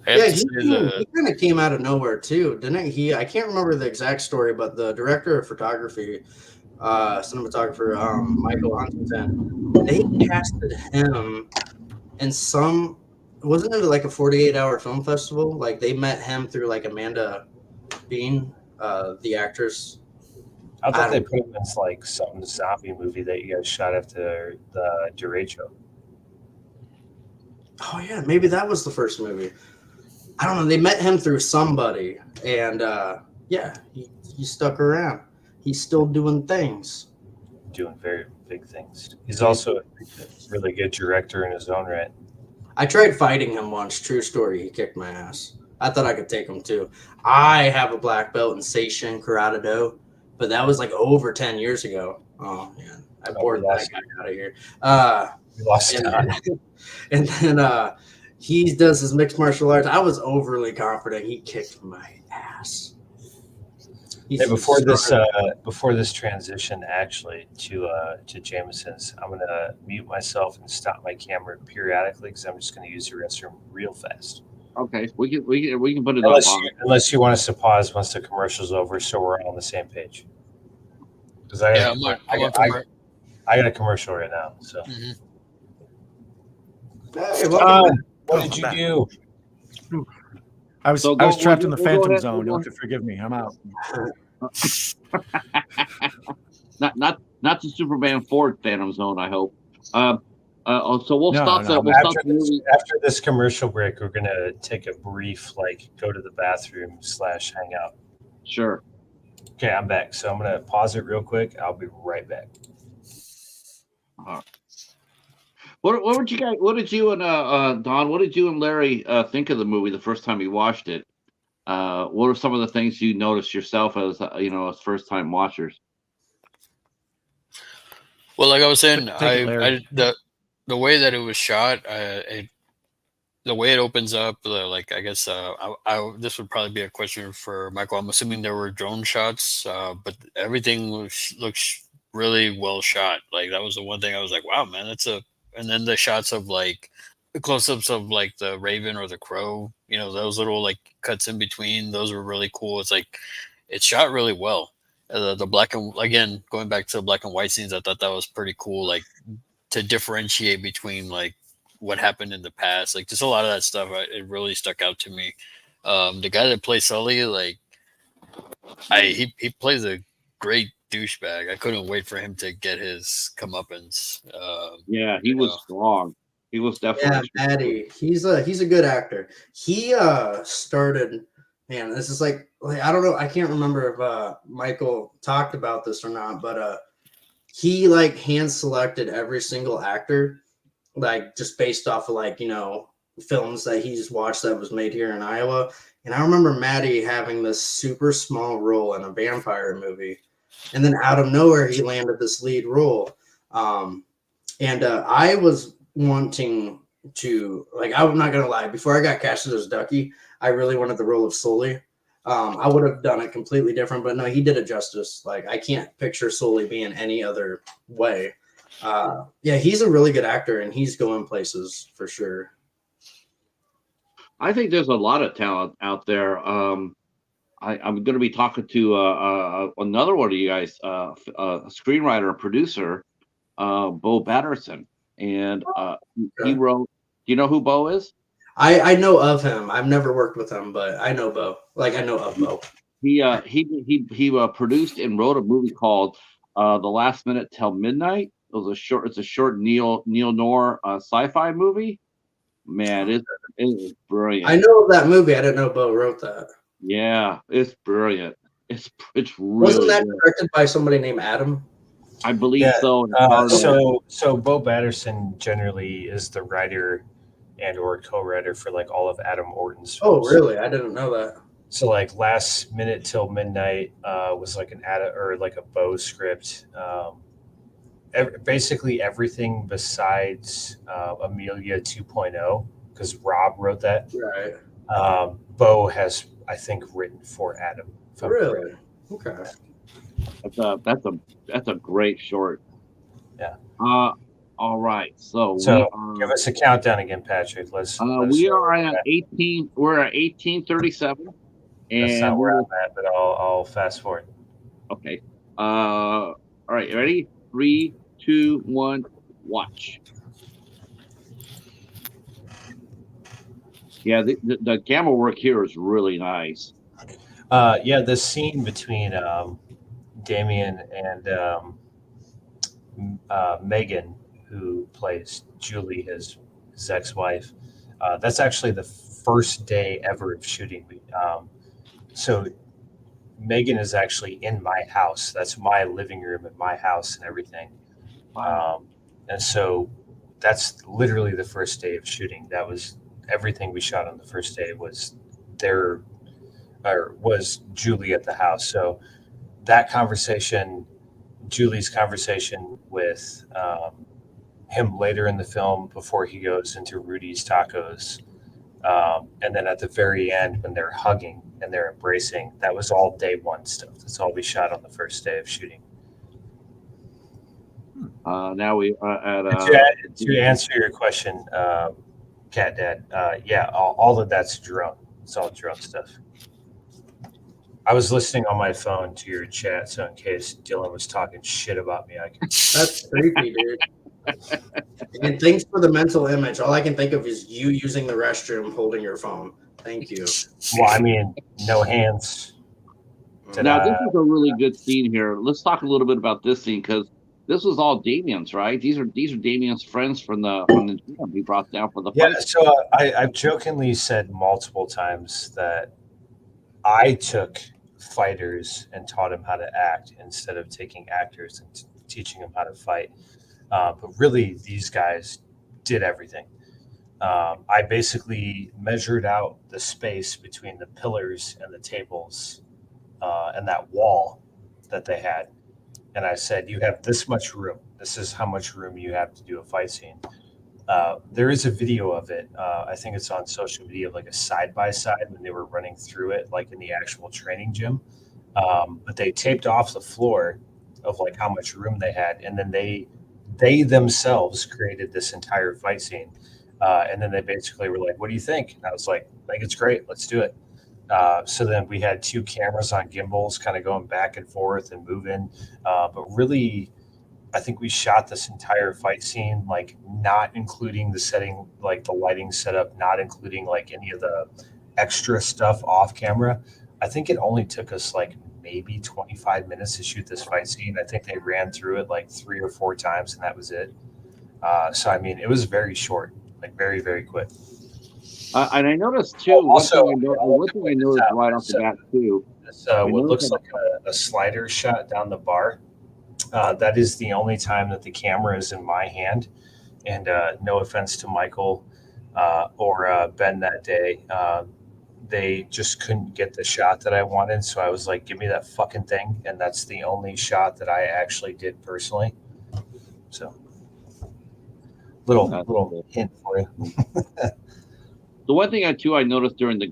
Yeah, he kind of came out of nowhere too, didn't he? I can't remember the exact story, but the director of photography, cinematographer, Michael Huntington, they casted him in wasn't it like a 48-hour film festival? Like they met him through like Amanda Bean, the actress. I thought they put him in like some zombie movie that you guys shot after the derecho. Oh yeah, maybe that was the first movie. I don't know. They met him through somebody, and yeah, he stuck around. He's still doing things. Doing very big things. He's also a really good director in his own right. I tried fighting him once. True story. He kicked my ass. I thought I could take him too. I have a black belt in Seishin Karate Do, but that was like over 10 years ago. Oh man, I bored that guy out of here. We lost and then he does his mixed martial arts. I was overly confident. He kicked my ass. Hey, before this transition actually to Jameson's, I'm gonna mute myself and stop my camera periodically because I'm just gonna use the restroom real fast. Okay, we can put it unless you want us to pause once the commercial's over, so we're all on the same page. Because I got a commercial right now. So, Hey, what did you do? I was trapped in the Phantom Zone. You'll have to forgive me. I'm out. not the Superman 4 Phantom Zone, I hope. So we'll stop that. After this commercial break, we're gonna take a brief go to the bathroom / hang out. Sure. Okay, I'm back. So I'm gonna pause it real quick. I'll be right back. What did you and Don? What did you and Larry think of the movie the first time you watched it? What are some of the things you noticed yourself as as first time watchers? Well, like I was saying, the way that it was shot, the way it opens up, I guess this would probably be a question for Michael. I'm assuming there were drone shots, but everything looks really well shot. Like that was the one thing I was like, wow, man, and then the shots of close-ups of like the raven or the crow, those little like cuts in between, those were really cool. It's like it's shot really well. The black and again, going back to the black and white scenes, I thought that was pretty cool, like to differentiate between like what happened in the past, like just a lot of that stuff. It really stuck out to me. The guy that plays Sully, like he plays a great douchebag. I couldn't wait for him to get his comeuppance. Yeah, he was strong. He was definitely Maddie. He's a good actor. He started. Man, this is like I don't know. I can't remember if Michael talked about this or not, but he like hand selected every single actor, like just based off of like films that he's watched that was made here in Iowa. And I remember Maddie having this super small role in a vampire movie, and then out of nowhere he landed this lead role. And I was wanting to I'm not gonna lie, before I got casted as Ducky, I really wanted the role of Sully. I would have done it completely different, but no, he did it justice. Like I can't picture Sully being any other way. Yeah, he's a really good actor, and he's going places for sure. I think there's a lot of talent out there. I'm going to be talking to another one of you guys, a screenwriter, a producer, Bo Batterson, and he wrote. Do you know who Bo is? I know of him. I've never worked with him, but I know Bo. Like I know of Bo. He produced and wrote a movie called The Last Minute Till Midnight. It's a short neo noir sci-fi movie. Man, it's brilliant. I know of that movie. I didn't know Bo wrote that. Yeah, it's brilliant. It's really Wasn't that good. directed by somebody named Adam? I believe so. So Bo Batterson generally is the writer and or co-writer for like all of Adam Orton's films. Oh, really? I didn't know that. So like Last Minute Till Midnight was like a Bo script. Basically everything besides Amelia 2.0, because Rob wrote that. Right. Bo has, I think, written for Adam. Really? Okay. That's a great short. Yeah. All right. So give us a countdown again, Patrick. We are at 18. We're at 1837. That's not where I'm at, but I'll fast forward. Okay. All right. Ready? 3, 2, 1. Watch. Yeah, the camera work here is really nice. The scene between Damien and Megan, who plays Julie, his ex-wife, that's actually the first day ever of shooting. So Megan is actually in my house. That's my living room in my house and everything. And so that's literally the first day of shooting. That was everything we shot on the first day was Julie at the house. So that conversation, Julie's conversation with him later in the film before he goes into Rudy's Tacos, and then at the very end when they're hugging and they're embracing, that was all day one stuff. That's all we shot on the first day of shooting. Now we are at to answer your question, Cat Dad. All of that's drone. It's all drone stuff. I was listening on my phone to your chat, so in case Dylan was talking shit about me, I could. That's creepy, dude. And thanks for the mental image. All I can think of is you using the restroom holding your phone. Thank you. Well, I mean, no hands. Now, this is a really good scene here. Let's talk a little bit about this scene because this was all Damien's, right? These are Damien's friends from the gym he brought down for the fight. Yeah, so I've jokingly said multiple times that I took fighters and taught them how to act instead of taking actors and teaching them how to fight. But really, these guys did everything. I basically measured out the space between the pillars and the tables and that wall that they had. And I said, you have this much room. This is how much room you have to do a fight scene. There is a video of it. I think it's on social media, like a side-by-side when they were running through it, like in the actual training gym. But they taped off the floor of like how much room they had. And then they themselves created this entire fight scene. And then they basically were like, what do you think? And I was like, I think it's great. Let's do it. So then we had 2 cameras on gimbals kind of going back and forth and moving. But really, I think we shot this entire fight scene, like not including the setting, like the lighting setup, not including like any of the extra stuff off camera. I think it only took us like maybe 25 minutes to shoot this fight scene. I think they ran through it like 3 or 4 times and that was it. So, I mean, it was very short, like very, very quick. And I noticed too. One thing I noticed right off the bat too. What looks like a slider shot down the bar. That is the only time that the camera is in my hand. And no offense to Michael or Ben that day, they just couldn't get the shot that I wanted. So I was like, give me that fucking thing. And that's the only shot that I actually did personally. So little hint for you. The one thing I noticed during the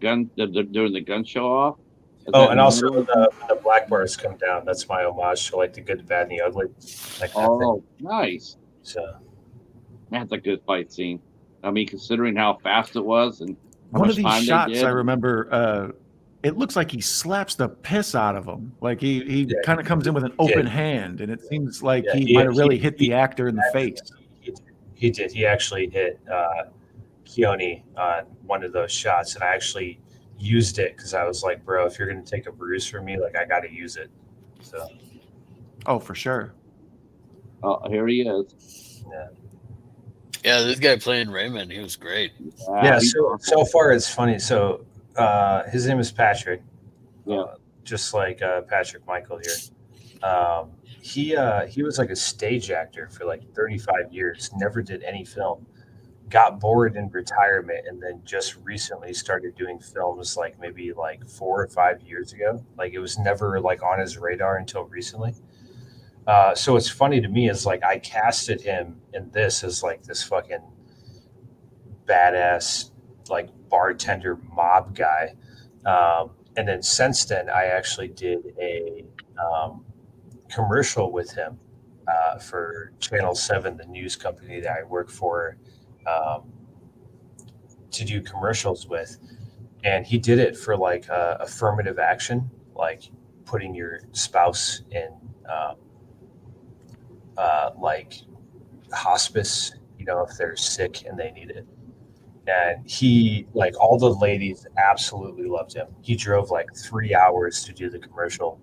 gun show off. And also the black bars come down. That's my homage to like the good, the bad, and the ugly. Like nice. So that's a good fight scene. I mean, considering how fast it was and one of these shots, I remember, it looks like he slaps the piss out of him. Like he kind of comes in with an open hand, and it seems like he might have really hit the actor in the face. He did. He actually hit Keone on one of those shots, and I actually used it because I was like, bro, if you're going to take a bruise for me, like I got to use it. So. Oh, for sure. Oh, here he is. Yeah, this guy playing Raymond, he was great. Yeah, so far it's funny. So his name is Patrick. Just like Patrick Michael here. He was like a stage actor for like 35 years, never did any film. Got bored in retirement and then just recently started doing films like maybe like 4 or 5 years ago. Like it was never like on his radar until recently. So what's funny to me is like I casted him in this as like this fucking badass like bartender mob guy. And then since then I actually did a commercial with him for Channel 7, the news company that I work for. To do commercials with, and he did it for like affirmative action, like putting your spouse in like hospice, you know, if they're sick and they need it. And he, like, all the ladies absolutely loved him. He drove like 3 hours to do the commercial.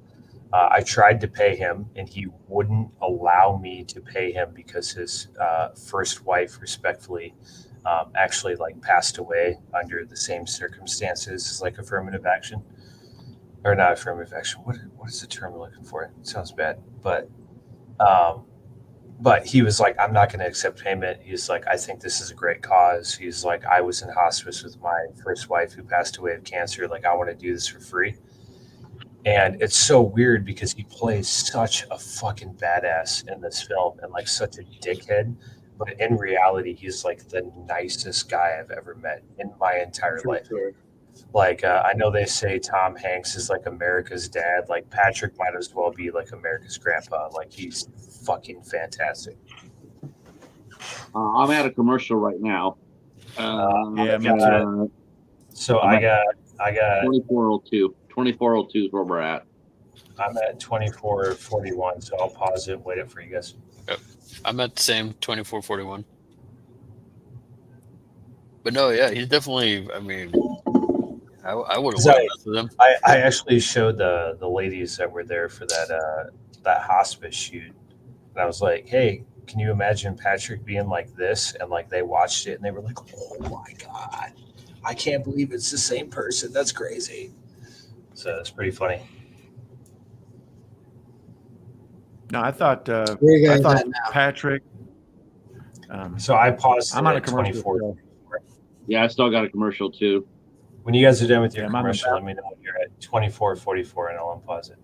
I tried to pay him and he wouldn't allow me to pay him because his first wife respectfully actually like passed away under the same circumstances as like affirmative action, or not affirmative action. What is the term I'm looking for? It sounds bad, but he was like, I'm not going to accept payment. He's like, I think this is a great cause. He's like, I was in hospice with my first wife who passed away of cancer. Like, I want to do this for free. And it's so weird because he plays such a fucking badass in this film and like such a dickhead. But in reality, he's like the nicest guy I've ever met in my entire life. Sure. Like, I know they say Tom Hanks is like America's dad. Like, Patrick might as well be like America's grandpa. Like, he's fucking fantastic. I'm at a commercial right now. Me too. So I got 2402. 2402 is where we're at. I'm at 2441, so I'll pause it and wait it for you guys. Yep. I'm at the same 2441. But no, yeah, he's definitely, I mean, I would have worked with him. I actually showed the ladies that were there for that hospice shoot. And I was like, hey, can you imagine Patrick being like this? And like they watched it and they were like, oh my God, I can't believe it's the same person. That's crazy. So it's pretty funny. No, I thought Where you guys at now? Patrick. So I paused. I'm it on a at commercial 24. Yeah, I still got a commercial too. When you guys are done with your I'm on the commercial, let me know when you're at 2444 and I'll unpause it.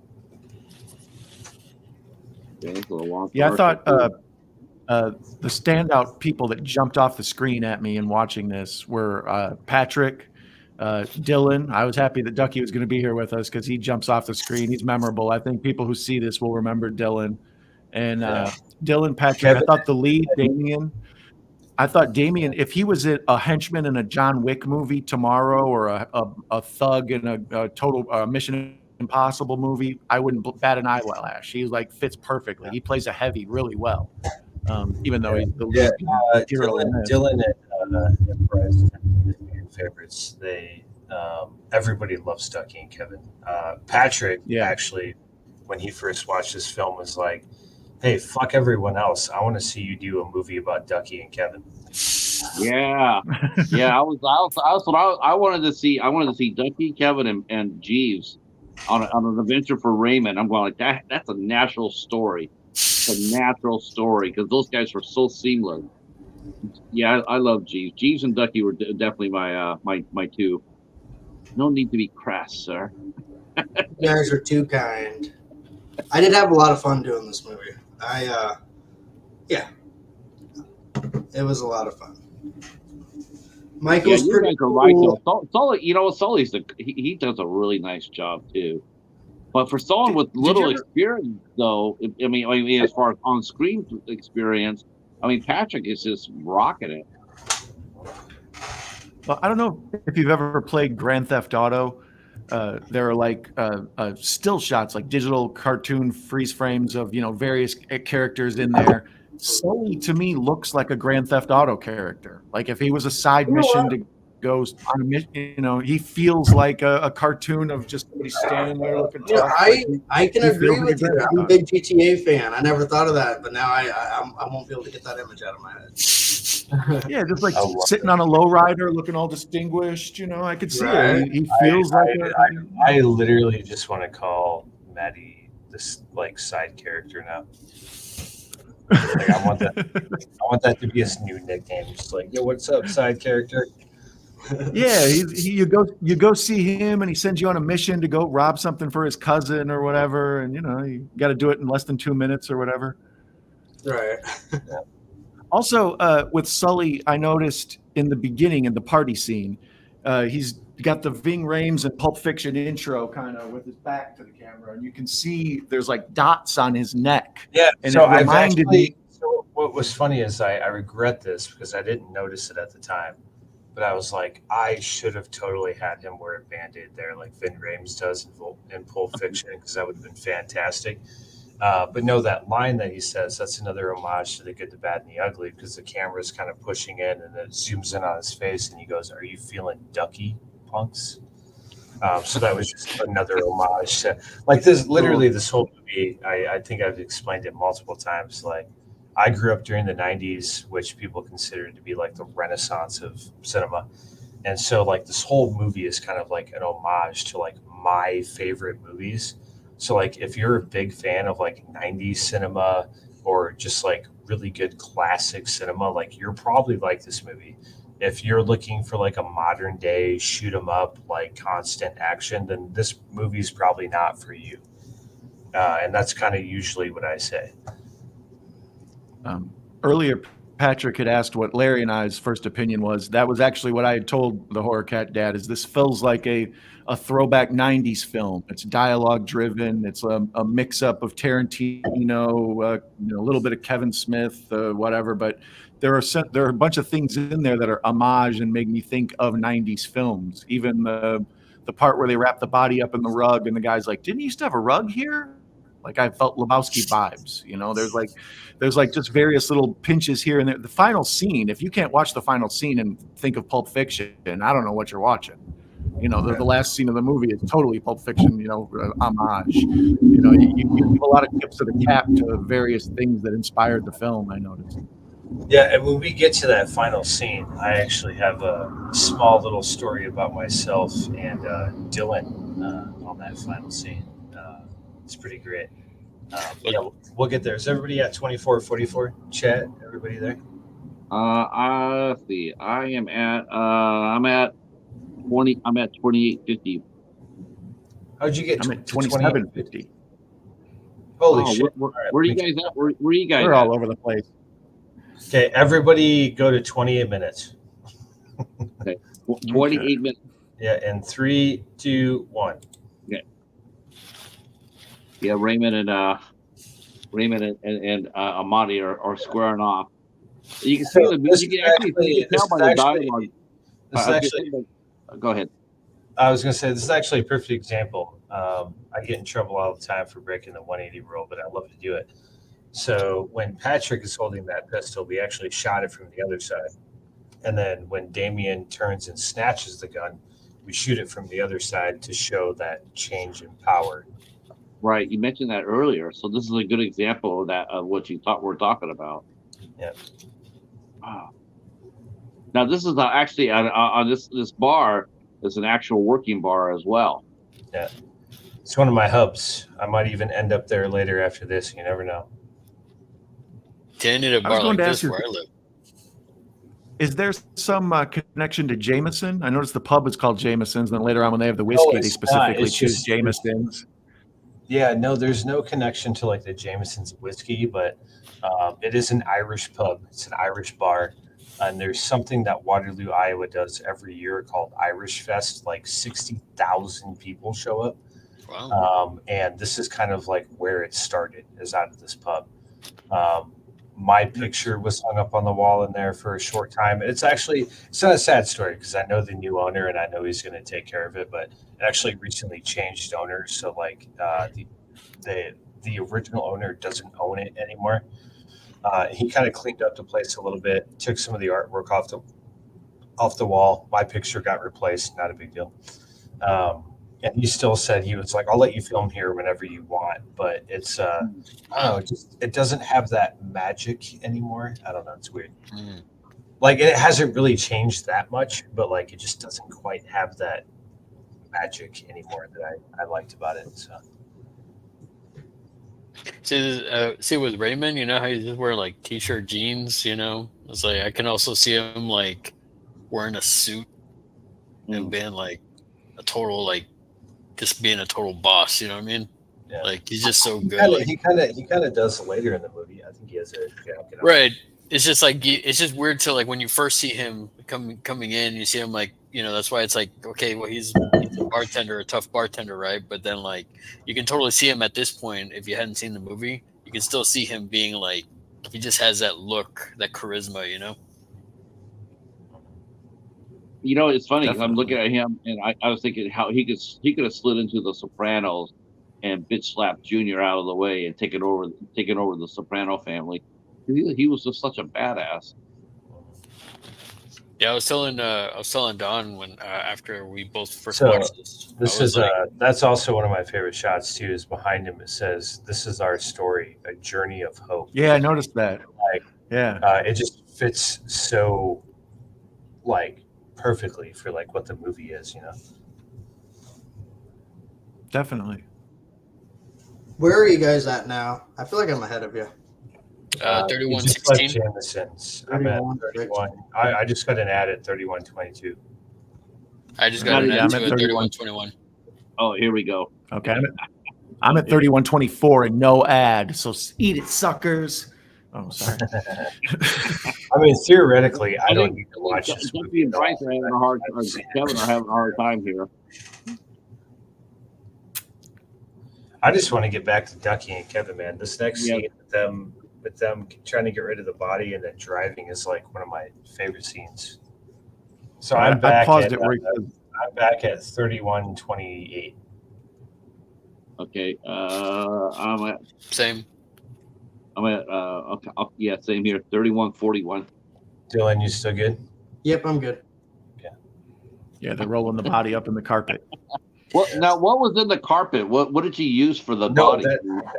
Okay, it's a little long Yeah, I thought commercial. the standout people that jumped off the screen at me in watching this were Patrick, Dylan. I was happy that Ducky was going to be here with us because he jumps off the screen. He's memorable. I think people who see this will remember Dylan. And Dylan, Patrick. I thought the lead, Damien. I thought Damien, if he was a henchman in a John Wick movie tomorrow, or a thug in a total Mission Impossible movie, I wouldn't bat an eyelash. He like fits perfectly. He plays a heavy really well, even though he's the Yeah, lead hero in this. Dylan and Bryce tend to be your favorites. They everybody loves Ducky and Kevin. Patrick actually, when he first watched this film, was like, "Hey, fuck everyone else. I want to see you do a movie about Ducky and Kevin." Yeah, yeah. I wanted to see. I wanted to see Ducky, Kevin, and Jeeves on an adventure for Raymond. I'm going like that. That's a natural story. It's a natural story because those guys were so seamless. Yeah, I love Jeeves. Jeeves and Ducky were definitely my two. No need to be crass, sir. You guys are too kind. I did have a lot of fun doing this movie. Yeah, it was a lot of fun. Michael's you guys are right though. Sully, Sully's he does a really nice job too. But for someone with little experience, though, I mean, as far as on-screen experience, I mean, Patrick is just rocking it. Well, I don't know if you've ever played Grand Theft Auto. There are like still shots, like digital cartoon freeze frames of various characters in there. Sully to me looks like a Grand Theft Auto character. Like if he was a side mission to go on a mission, he feels like a cartoon of just somebody standing there looking tough. I can agree with you. I'm a big GTA fan. I never thought of that, but now I won't be able to get that image out of my head. Yeah, just like sitting on a lowrider, looking all distinguished. I could see it. He feels I literally just want to call Maddie this like side character now. Like, I want that to be his new nickname. Just like, yo, what's up, side character? Yeah, you go see him, and he sends you on a mission to go rob something for his cousin or whatever, and you got to do it in less than 2 minutes or whatever. Right. Also, with Sully, I noticed in the beginning, in the party scene, he's got the Ving Rhames and Pulp Fiction intro kind of with his back to the camera, and you can see there's like dots on his neck. Yeah, and so it reminded me. So what was funny is I regret this because I didn't notice it at the time, but I was like, I should have totally had him wear a Band-Aid there like Ving Rhames does in Pulp Fiction, because that would have been fantastic. But no, that line that he says, that's another homage to The Good, the Bad, and the Ugly, because the camera's kind of pushing in and it zooms in on his face and he goes, "Are you feeling ducky, punks?" So that was just another homage to, like, this, literally this whole movie, I think I've explained it multiple times. Like, I grew up during the 90s, which people consider to be like the renaissance of cinema. And so like this whole movie is kind of like an homage to like my favorite movies. So like if you're a big fan of like 90s cinema or just like really good classic cinema, like you're probably like this movie. If you're looking for like a modern day shoot 'em up, like constant action, then this movie's probably not for you. And that's kind of usually what I say. Earlier, Patrick had asked what Larry and I's first opinion was. That was actually what I had told the Horror Cat Dad, is this feels like a throwback 90s film. It's dialogue driven. It's a mix up of Tarantino, a little bit of Kevin Smith, whatever. But there are a bunch of things in there that are homage and make me think of 90s films. Even the part where they wrap the body up in the rug and the guy's like, "Didn't you used to have a rug here?" Like I felt Lebowski vibes, there's like just various little pinches here and there. The final scene, if you can't watch the final scene and think of Pulp Fiction, I don't know what you're watching. The last scene of the movie is totally Pulp Fiction, homage. You give a lot of tips of the cap to various things that inspired the film, I noticed. Yeah, and when we get to that final scene, I actually have a small little story about myself and Dylan on that final scene. It's pretty great. Yeah, we'll get there. Is everybody at 2444? Chat, everybody there? Let's see. I'm at 20. I'm at 2850. How'd you get? I'm at 2750. Holy shit! Where are you guys at? Where are you guys? We're all over the place. Okay, everybody, go to 28 minutes. Okay, 28 minutes. Yeah, and 3, 2, 1. Yeah, Raymond and Amadi are squaring off. You can see So the this you is can actually actually- you can this tell is by the actually- dialogue. This is I was actually, gonna say, go ahead. I was going to say, this is actually a perfect example. I get in trouble all the time for breaking the 180 rule, but I love to do it. So when Patrick is holding that pistol, we actually shot it from the other side. And then when Damien turns and snatches the gun, we shoot it from the other side to show that change in power. Right, you mentioned that earlier, so this is a good example of that of what you thought we're talking about. Yeah. Wow. Now this is actually on this bar is an actual working bar as well. Yeah. It's one of my hubs. I might even end up there later after this. You never know. They need a I was bar going like to this ask you- where I live. Is there some connection to Jameson? I noticed the pub is called Jameson's, and then later on when they have the whiskey, they it's specifically not. It's choose just- Jameson's. Yeah, no, there's no connection to like the Jameson's whiskey, but it is an Irish pub. It's an Irish bar. And there's something that Waterloo, Iowa does every year called Irish Fest. Like 60,000 people show up. Wow. And this is kind of like where it started, is out of this pub. My picture was hung up on the wall in there for a short time. It's not a sad story because I know the new owner and I know he's going to take care of it, but it actually recently changed owners. So like the original owner doesn't own it anymore. He kind of cleaned up the place a little bit, took some of the artwork off the wall. My picture got replaced, not a big deal. And he still said, he was like, I'll let you film here whenever you want, but it's I don't know, it doesn't have that magic anymore. I don't know, it's weird. Like it hasn't really changed that much, but like it just doesn't quite have that magic anymore that I liked about it. So See with Raymond, you know how he's just wearing like t-shirt jeans, you know? It's like I can also see him like wearing a suit and being like a total like just being a total boss, you know what I mean? yeah. Like he's just so good. He kind of does later in the movie. I think he has a jacket on. Right. It's just like it's just weird to like when you first see him coming in, you see him like, you know, that's why it's like, okay, well he's a bartender, a tough bartender, right? But then like you can totally see him at this point if you hadn't seen the movie, you can still see him being like he just has that look, that charisma, you know? You know, it's funny. Definitely. I'm looking at him, and I was thinking how he could have slid into The Sopranos and bitch slapped Junior out of the way and taken over the Soprano family. He was just such a badass. Yeah, I was telling Don when after we both first So, watched this. This I was is like, that's also one of my favorite shots too. Is behind him. It says, "This is our story, a journey of hope." Yeah, I noticed that. Like, Yeah, it just fits so like perfectly for like what the movie is, you know. definitely. Where are you guys at now? I feel like I'm ahead of you. You just left 3116. Jameson's. I'm at 31. 31. I just got an ad at 3122. I just got Yeah, it I'm into at a 31. 3121. Oh, here we go. Okay, I'm at 3124 and no ad, so eat it, suckers. Oh, sorry. I mean, theoretically, I don't need to watch this Ducky movie. and at all. Bryce are having a hard time. Kevin are having a hard time here. I just want to get back to Ducky and Kevin, man. This next Yeah. scene with them trying to get rid of the body and then driving is like one of my favorite scenes. So I I'm back paused at, it where I'm back at 3128. Okay, I'm at Same. okay, yeah, same here. 3141. Dylan, you still good? Yep, I'm good. yeah, they're rolling the body up in the carpet. What now? What was in the carpet? What did you use for the No, body?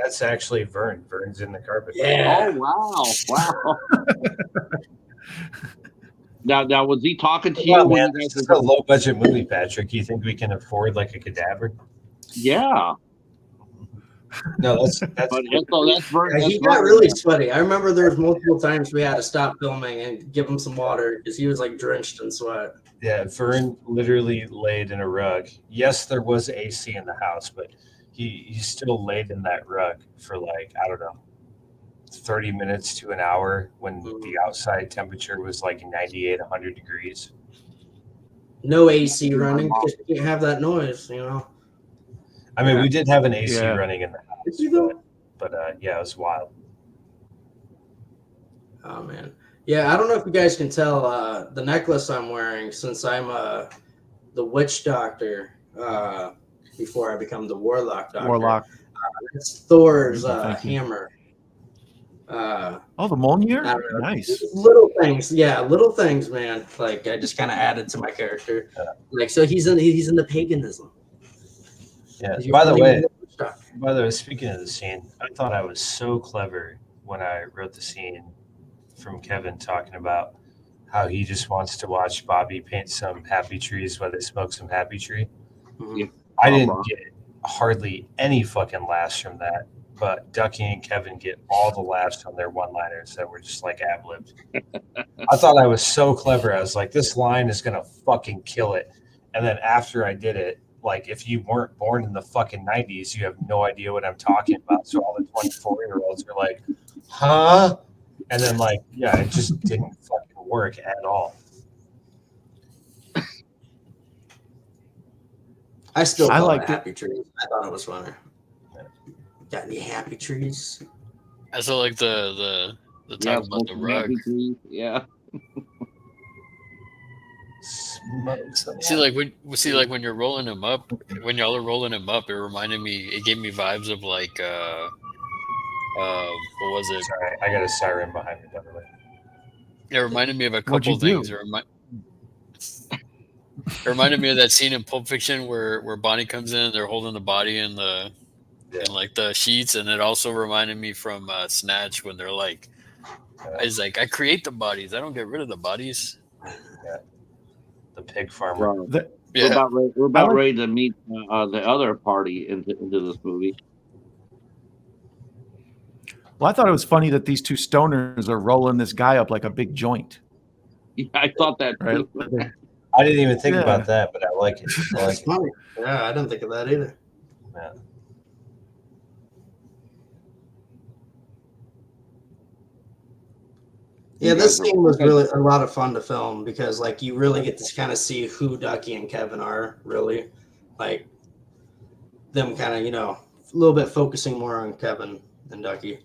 that's actually Vern. Vern's in the carpet. Yeah. Oh wow! Now was he talking to you? Well, when man, you this guys is were- a low budget movie, Patrick. You think we can afford like a cadaver? Yeah, No, that's but that's Vern. Yeah, he that's got Vern. really sweaty. I remember there was multiple times we had to stop filming and give him some water because he was like drenched in sweat. Yeah, Vern literally laid in a rug. Yes, there was AC in the house, but he still laid in that rug for like, I don't know, 30 minutes to an hour when the outside temperature was like 98, 100 degrees. No AC running because you can't have that noise, you know. I mean, we did have an AC Yeah. running in the Did you house, though? but yeah, it was wild. Oh man. Yeah, I don't know if you guys can tell the necklace I'm wearing, since I'm the witch doctor before I become the warlock doctor. Warlock. It's Thor's Oh, thank you. hammer. Oh, the Mjolnir? I don't know. Nice. Little things, yeah, little things, man. Like I just kind of added to my character. Like so, he's in the paganism. Yeah. You're By the playing way, the witch doctor. speaking of the scene, I thought I was so clever when I wrote the scene from Kevin talking about how he just wants to watch Bobby paint some happy trees while they smoke some happy tree. Mhm. Yeah. I didn't get hardly any fucking laughs from that, but Ducky and Kevin get all the laughs on their one-liners that were just like ad-libbed. I thought I was so clever. I was like, this line is gonna fucking kill it. And then after I did it, like if you weren't born in the fucking 90s, you have no idea what I'm talking about. So all the 24-year-olds are like, huh? And then like, yeah, it just didn't fucking work at all. I still I call liked it happy trees. I thought it was funny. Got any happy trees? I still like the Yeah, talk about the smoking rug. happy trees. Yeah. See, like when you're rolling him up, when y'all are rolling him up, it reminded me. It gave me vibes of like, what was it? Sorry, I got a siren behind me, by the way. It reminded me of a What'd you couple things. do? It reminded me of that scene in Pulp Fiction where Bonnie comes in and they're holding the body in like the sheets, and it also reminded me from Snatch when they're like, "He's like, I create the bodies. I don't get rid of the bodies." Yeah. The pig farmer. Well, Yeah, we're about ready to meet the other party into this movie. Well, I thought it was funny that these two stoners are rolling this guy up like a big joint. Yeah, I thought that Right? too. I didn't even think Yeah. about that, but I like it. I like That's it. funny. Yeah, I didn't think of that either. Yeah. Yeah, this guys are- scene was really a lot of fun to film because like you really get to kind of see who Ducky and Kevin are really, like them kind of a little bit focusing more on Kevin and Ducky.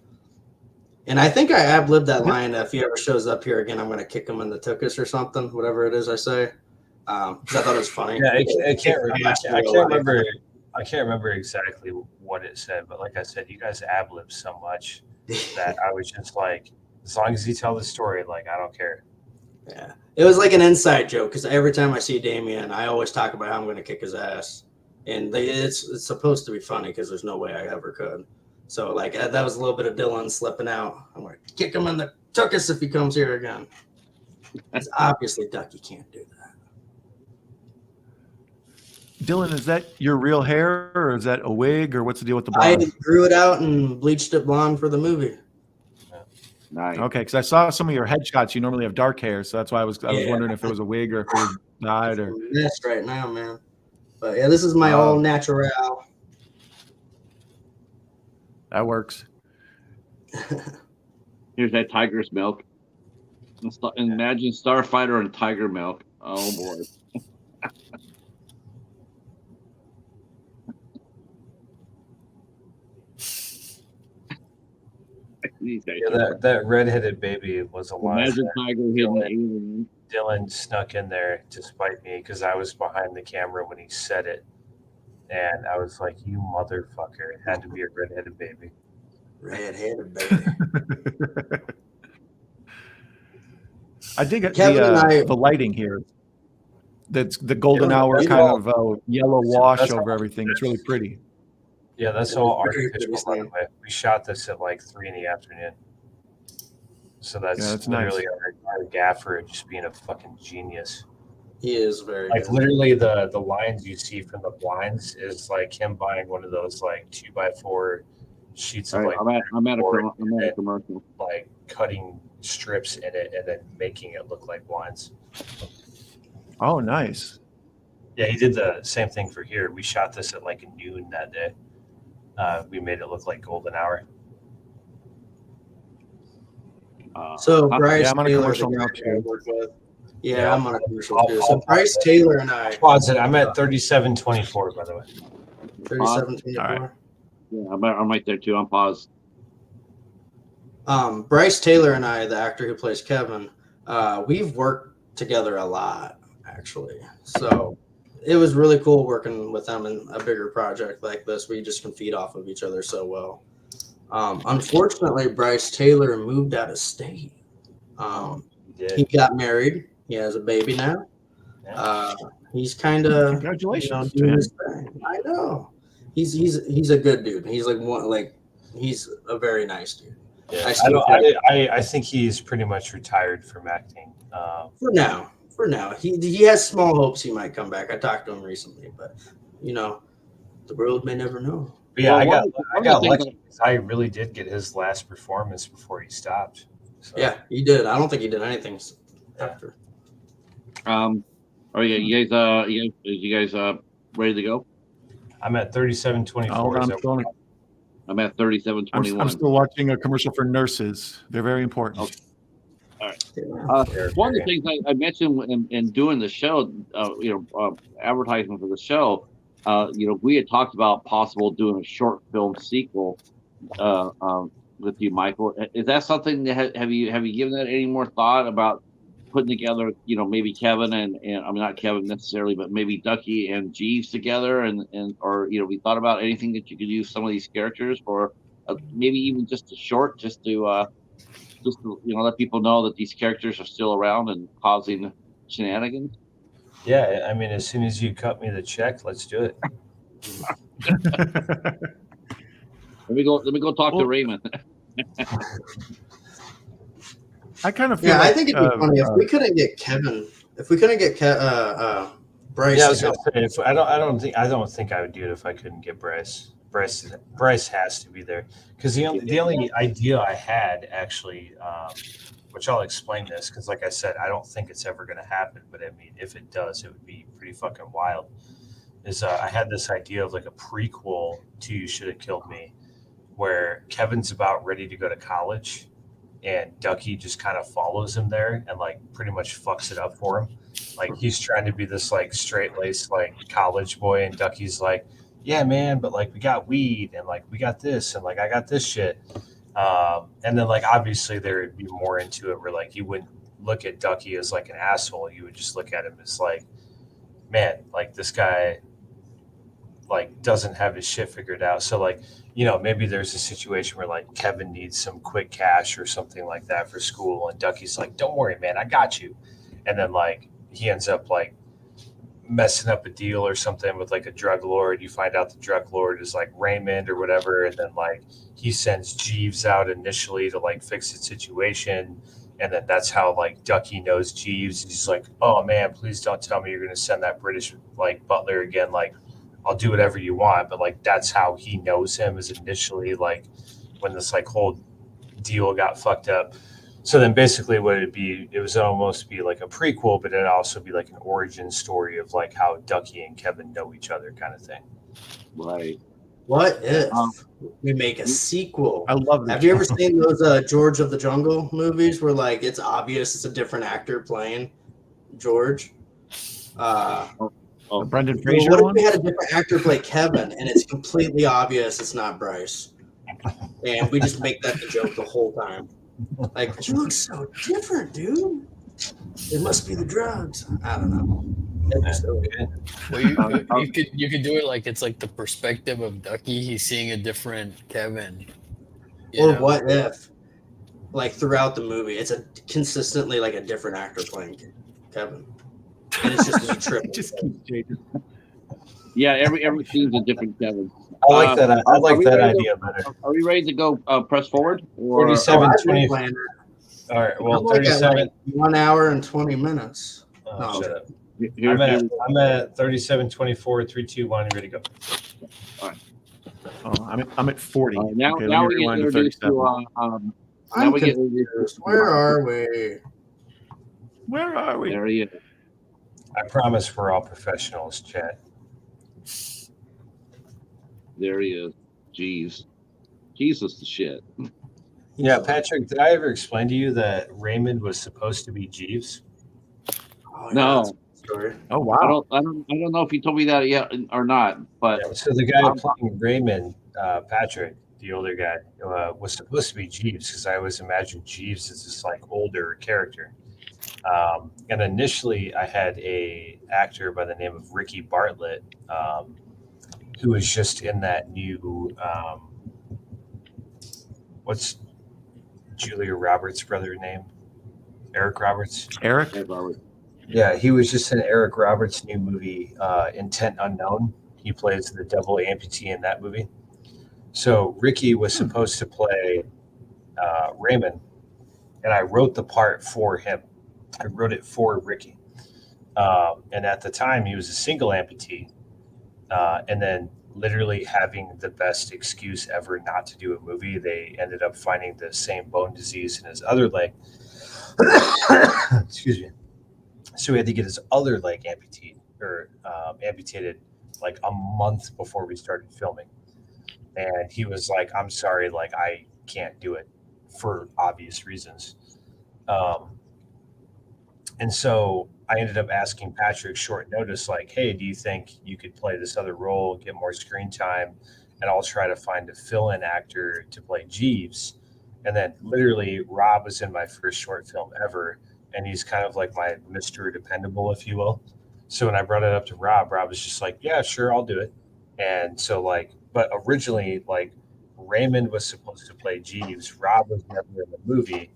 And I think I ad-libbed that line. If he ever shows up here again, I'm going to kick him in the tuchus or something, whatever it is I say. 'Cause I thought it was funny. Yeah, I can't remember. I can't remember exactly what it said, but like I said, you guys ad-lib so much that I was just like, as long as you tell the story, like I don't care. Yeah, it was like an inside joke because every time I see Damien, I always talk about how I'm going to kick his ass, and it's supposed to be funny because there's no way I ever could. So like that was a little bit of Dylan slipping out. I'm like, kick him in the tuchus if he comes here again. It's obviously Ducky can't do that. Dylan, is that your real hair or is that a wig or what's the deal with the I blonde? grew it out and bleached it blonde for the movie. Nice. Okay, because I saw some of your headshots. You normally have dark hair, so that's why I was wondering if it was a wig or if it was dyed or. Messed right now, man. But yeah, this is my all natural. That works. Here's that tiger's milk. Imagine Starfighter and tiger milk. Oh boy. Yeah, that redheaded baby was a line. Imagine tiger hitting the alien. Dylan snuck in there to spite me because I was behind the camera when he said it, and I was like, "You motherfucker!" It had to be a redheaded baby. Red-headed baby. I dig it. Kevin and I- The lighting here. That's the golden Yeah, hour that's kind all- of yellow wash that's over all- everything. It's really pretty. Yeah, that's Yeah, all it's very artificial, pretty by the scene. way. We shot this at like 3 p.m. So that's, Yeah, that's nice. literally our gaffer just being a fucking genius. He is very Like good. literally the lines you see from the blinds is like him buying one of those like 2x4 sheets of All like right, I'm at board a commercial. like cutting strips in it and then making it look like blinds. Oh, nice. Yeah, he did the same thing for here. We shot this at like noon that day. We made it look like golden hour. So Bryce yeah, I'm on a Taylor, commercial the now, guy I too. work with. Yeah, Yeah, I'm on a commercial I'll- too. So I'll- Bryce Taylor and I, Pause it. I'm at 37:24, by the way. 3724. All right. Yeah, I'm right there too. I'm paused. Bryce Taylor and I, the actor who plays Kevin, we've worked together a lot, actually. So it was really cool working with them in a bigger project like this. We just can feed off of each other so well. Unfortunately, Bryce Taylor moved out of state. He got married. He has a baby now. He's kind of Congratulations. doing his thing. I know. He's a good dude. He's he's a very nice dude. Yeah, I think he's pretty much retired from acting. For now, he has small hopes he might come back. I talked to him recently, but the world may never know. But yeah, Well, I got lucky because I really did get his last performance before he stopped. So. Yeah, he did. I don't think he did anything after. Oh yeah, you guys ready to go? I'm at 37:24. I'm at 37:21. I'm still watching a commercial for nurses. They're very important. Okay. All right. One of the things I mentioned in doing the show, advertisement for the show, we had talked about possible doing a short film sequel with you, Michael. Is that something that have you given that any more thought about putting together, maybe Kevin and I mean not Kevin necessarily, but maybe Ducky and Jeeves together, or we thought about anything that you could use some of these characters for, maybe even just a short, just to let people know that these characters are still around and causing shenanigans. Yeah, I mean, as soon as you cut me the check, let's do it. Let me go talk to Raymond. I kind of feel I think it'd be funny if we couldn't get Kevin. If we couldn't get Bryce. Yeah, I was gonna say, I don't think I would do it if I couldn't get Bryce. Bryce has to be there because the only idea I had actually, which I'll explain this because, like I said, I don't think it's ever going to happen. But I mean, if it does, it would be pretty fucking wild. Is I had this idea of like a prequel to You Should Have Killed Me, where Kevin's about ready to go to college, and Ducky just kind of follows him there and like pretty much fucks it up for him. Like he's trying to be this like straight laced like college boy, and Ducky's like, yeah, man, but like we got weed and like we got this and like I got this shit. And then like obviously there would be more into it where like you wouldn't look at Ducky as like an asshole. You would just look at him as like, man, like this guy like doesn't have his shit figured out. So like, maybe there's a situation where like Kevin needs some quick cash or something like that for school, and Ducky's like, don't worry, man, I got you. And then like he ends up like messing up a deal or something with like a drug lord. You find out the drug lord is like Raymond or whatever, and then like he sends Jeeves out initially to like fix the situation, and then that's how like Ducky knows Jeeves. He's like, oh man, please don't tell me you're gonna send that British like butler again. Like I'll do whatever you want, but like that's how he knows him, is initially like when this like whole deal got fucked up. So then basically what it'd be, it was almost be like a prequel, but it'd also be like an origin story of like how Ducky and Kevin know each other kind of thing. Right. What if we make a sequel? I love that. Have you ever seen those George of the Jungle movies where like it's obvious it's a different actor playing George? The Brendan Well, Fraser what if one? we had a different actor play Kevin and it's completely obvious it's not Bryce? And we just make that the joke the whole time. Like, you look so different, dude. It must be the drugs. I don't know. Well, you could do it like it's like the perspective of Ducky. He's seeing a different Kevin. Or what if, like throughout the movie, it's a consistently like a different actor playing Kevin, and it's just me tripping. Just keep changing. Yeah, every scene's a different Kevin. I like that. I like that idea better. Are we ready to go press forward? Or 47, I've been 20. playing it. All right. Well, I'm like at, 37. like, 1 hour and 20 minutes. Oh, shut up. Here- I'm at 37, 24, 3, 2, 1. You ready to go? Oh, I'm at 40. now Okay, now let me we get rewind to introduced 37. to now I'm we get confused. Where are we? Where are we? there he is. I promise we're all professionals, Chad. There he is. Jeez. Jesus the shit. Yeah, Patrick, did I ever explain to you that Raymond was supposed to be Jeeves? Oh, No. that's a good story. Oh wow. I don't know if you told me that yet or not, but So the guy playing Raymond, Patrick, the older guy, was supposed to be Jeeves because I always imagined Jeeves as this like older character. And initially, I had a actor by the name of Ricky Bartlett, who was just in that new what's Julia Roberts' brother name? Eric Roberts. Eric? Hey, Robert. Yeah, he was just in Eric Roberts' new movie, Intent Unknown. He plays the double amputee in that movie. So Ricky was supposed to play Raymond, and I wrote the part for him. I wrote it for Ricky. And at the time, he was a single amputee. And then literally having the best excuse ever not to do a movie, they ended up finding the same bone disease in his other leg. Excuse me. So he had to get his other leg amputated like a month before we started filming. And he was like, I'm sorry, like I can't do it for obvious reasons. And so I ended up asking Patrick short notice, like, hey, do you think you could play this other role, get more screen time, and I'll try to find a fill-in actor to play Jeeves. And then literally Rob was in my first short film ever, and he's kind of like my Mr. Dependable, if you will. So when I brought it up to Rob, Rob was just like, yeah, sure, I'll do it. And so like, but originally like Raymond was supposed to play Jeeves. Rob was never in the movie.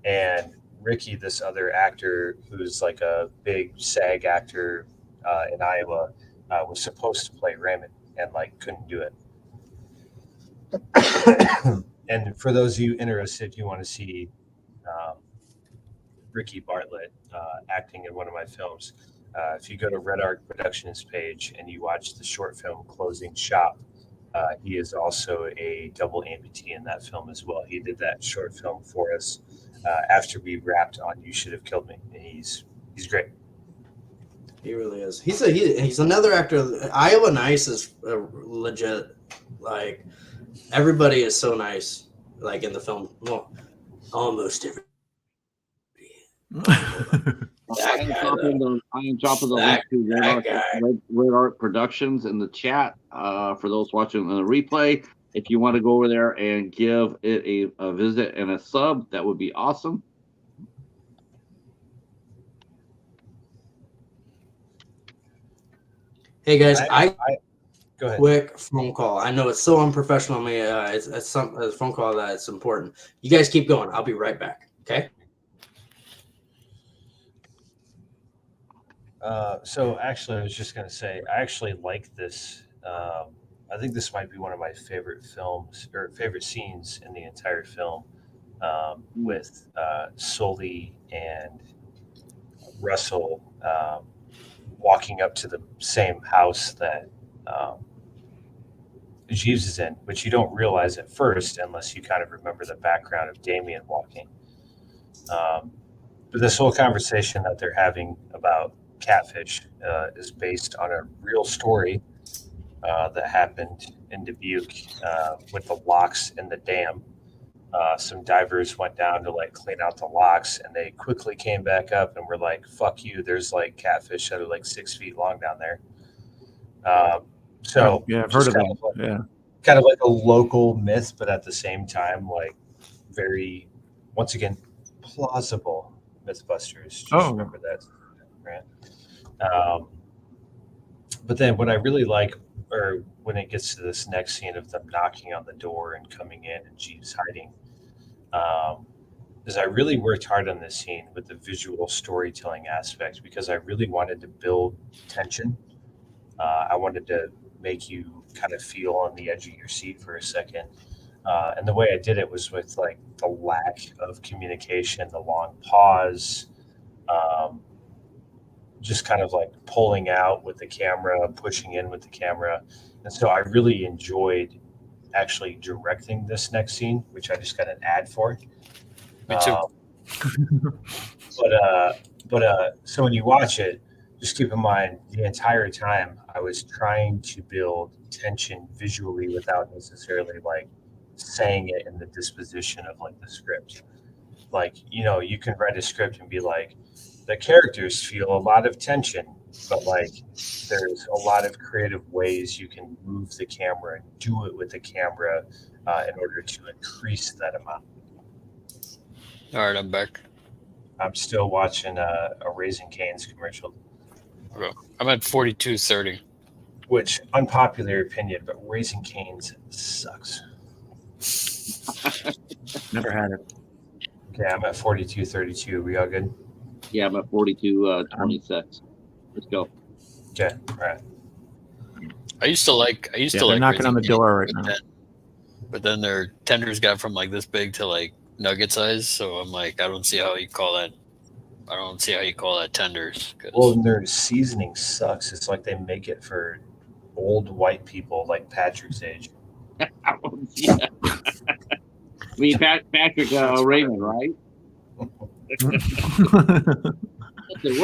And Ricky, this other actor who's like a big SAG actor in Iowa, was supposed to play Raymond and like couldn't do it. And for those of you interested, if you want to see Ricky Bartlett acting in one of my films, if you go to Red Arc Productions page and you watch the short film Closing Shop, he is also a double amputee in that film as well. He did that short film for us after we wrapped on You Should Have Killed Me. And he's great. He really is. He's another actor. Iowa Nice is legit. Like everybody is so nice. Like in the film, well, almost everybody. I am dropping the link to Red Art Productions in the chat for those watching on the replay. If you want to go over there and give it a visit and a sub, that would be awesome. Hey guys, go ahead. Quick phone call. I know it's so unprofessional of me. It's a phone call that's important. You guys keep going. I'll be right back. Okay. So actually, I was just going to say, I actually like this. I think this might be one of my favorite films or favorite scenes in the entire film, with Sully and Russell walking up to the same house that Jeeves is in, which you don't realize at first unless you kind of remember the background of Damien walking. But this whole conversation that they're having about catfish is based on a real story that happened in Dubuque with the locks in the dam. Some divers went down to like clean out the locks, and they quickly came back up and were like, fuck you, there's like catfish that are like 6 feet long down there. So yeah, I've heard of that. Like, kind of like a local myth, but at the same time, like very, once again, plausible Mythbusters. Just remember that, right? But then what I really like, or when it gets to this next scene of them knocking on the door and coming in and Jeeves hiding, is I really worked hard on this scene with the visual storytelling aspect because I really wanted to build tension. I wanted to make you kind of feel on the edge of your seat for a second. And the way I did it was with like the lack of communication, the long pause, just kind of like pulling out with the camera, pushing in with the camera. And so I really enjoyed actually directing this next scene, which I just got an ad for. Me too. So when you watch it, just keep in mind the entire time I was trying to build tension visually without necessarily like saying it in the disposition of like the script. Like, you know, you can write a script and be like, the characters feel a lot of tension. but like there's a lot of creative ways you can move the camera and do it with the camera in order to increase that amount. All right, I'm back. I'm still watching a Raising Cane's commercial, Okay. I'm at 42:30. which unpopular opinion, but Raising Cane's sucks. Never had it. Okay, I'm at 42:32. We all good? Yeah, I'm at 42:26. Let's go. Okay, all right. I used to like. They're knocking on the Raising door right Cane's, now. but then their tenders got from like this big to like nugget size. So I'm like, I don't see how you call that. I don't see how you call that tenders. 'Cause Well, their seasoning sucks. It's like they make it for old white people like Patrick's age. Yeah. I mean, Patrick Raymond, right? You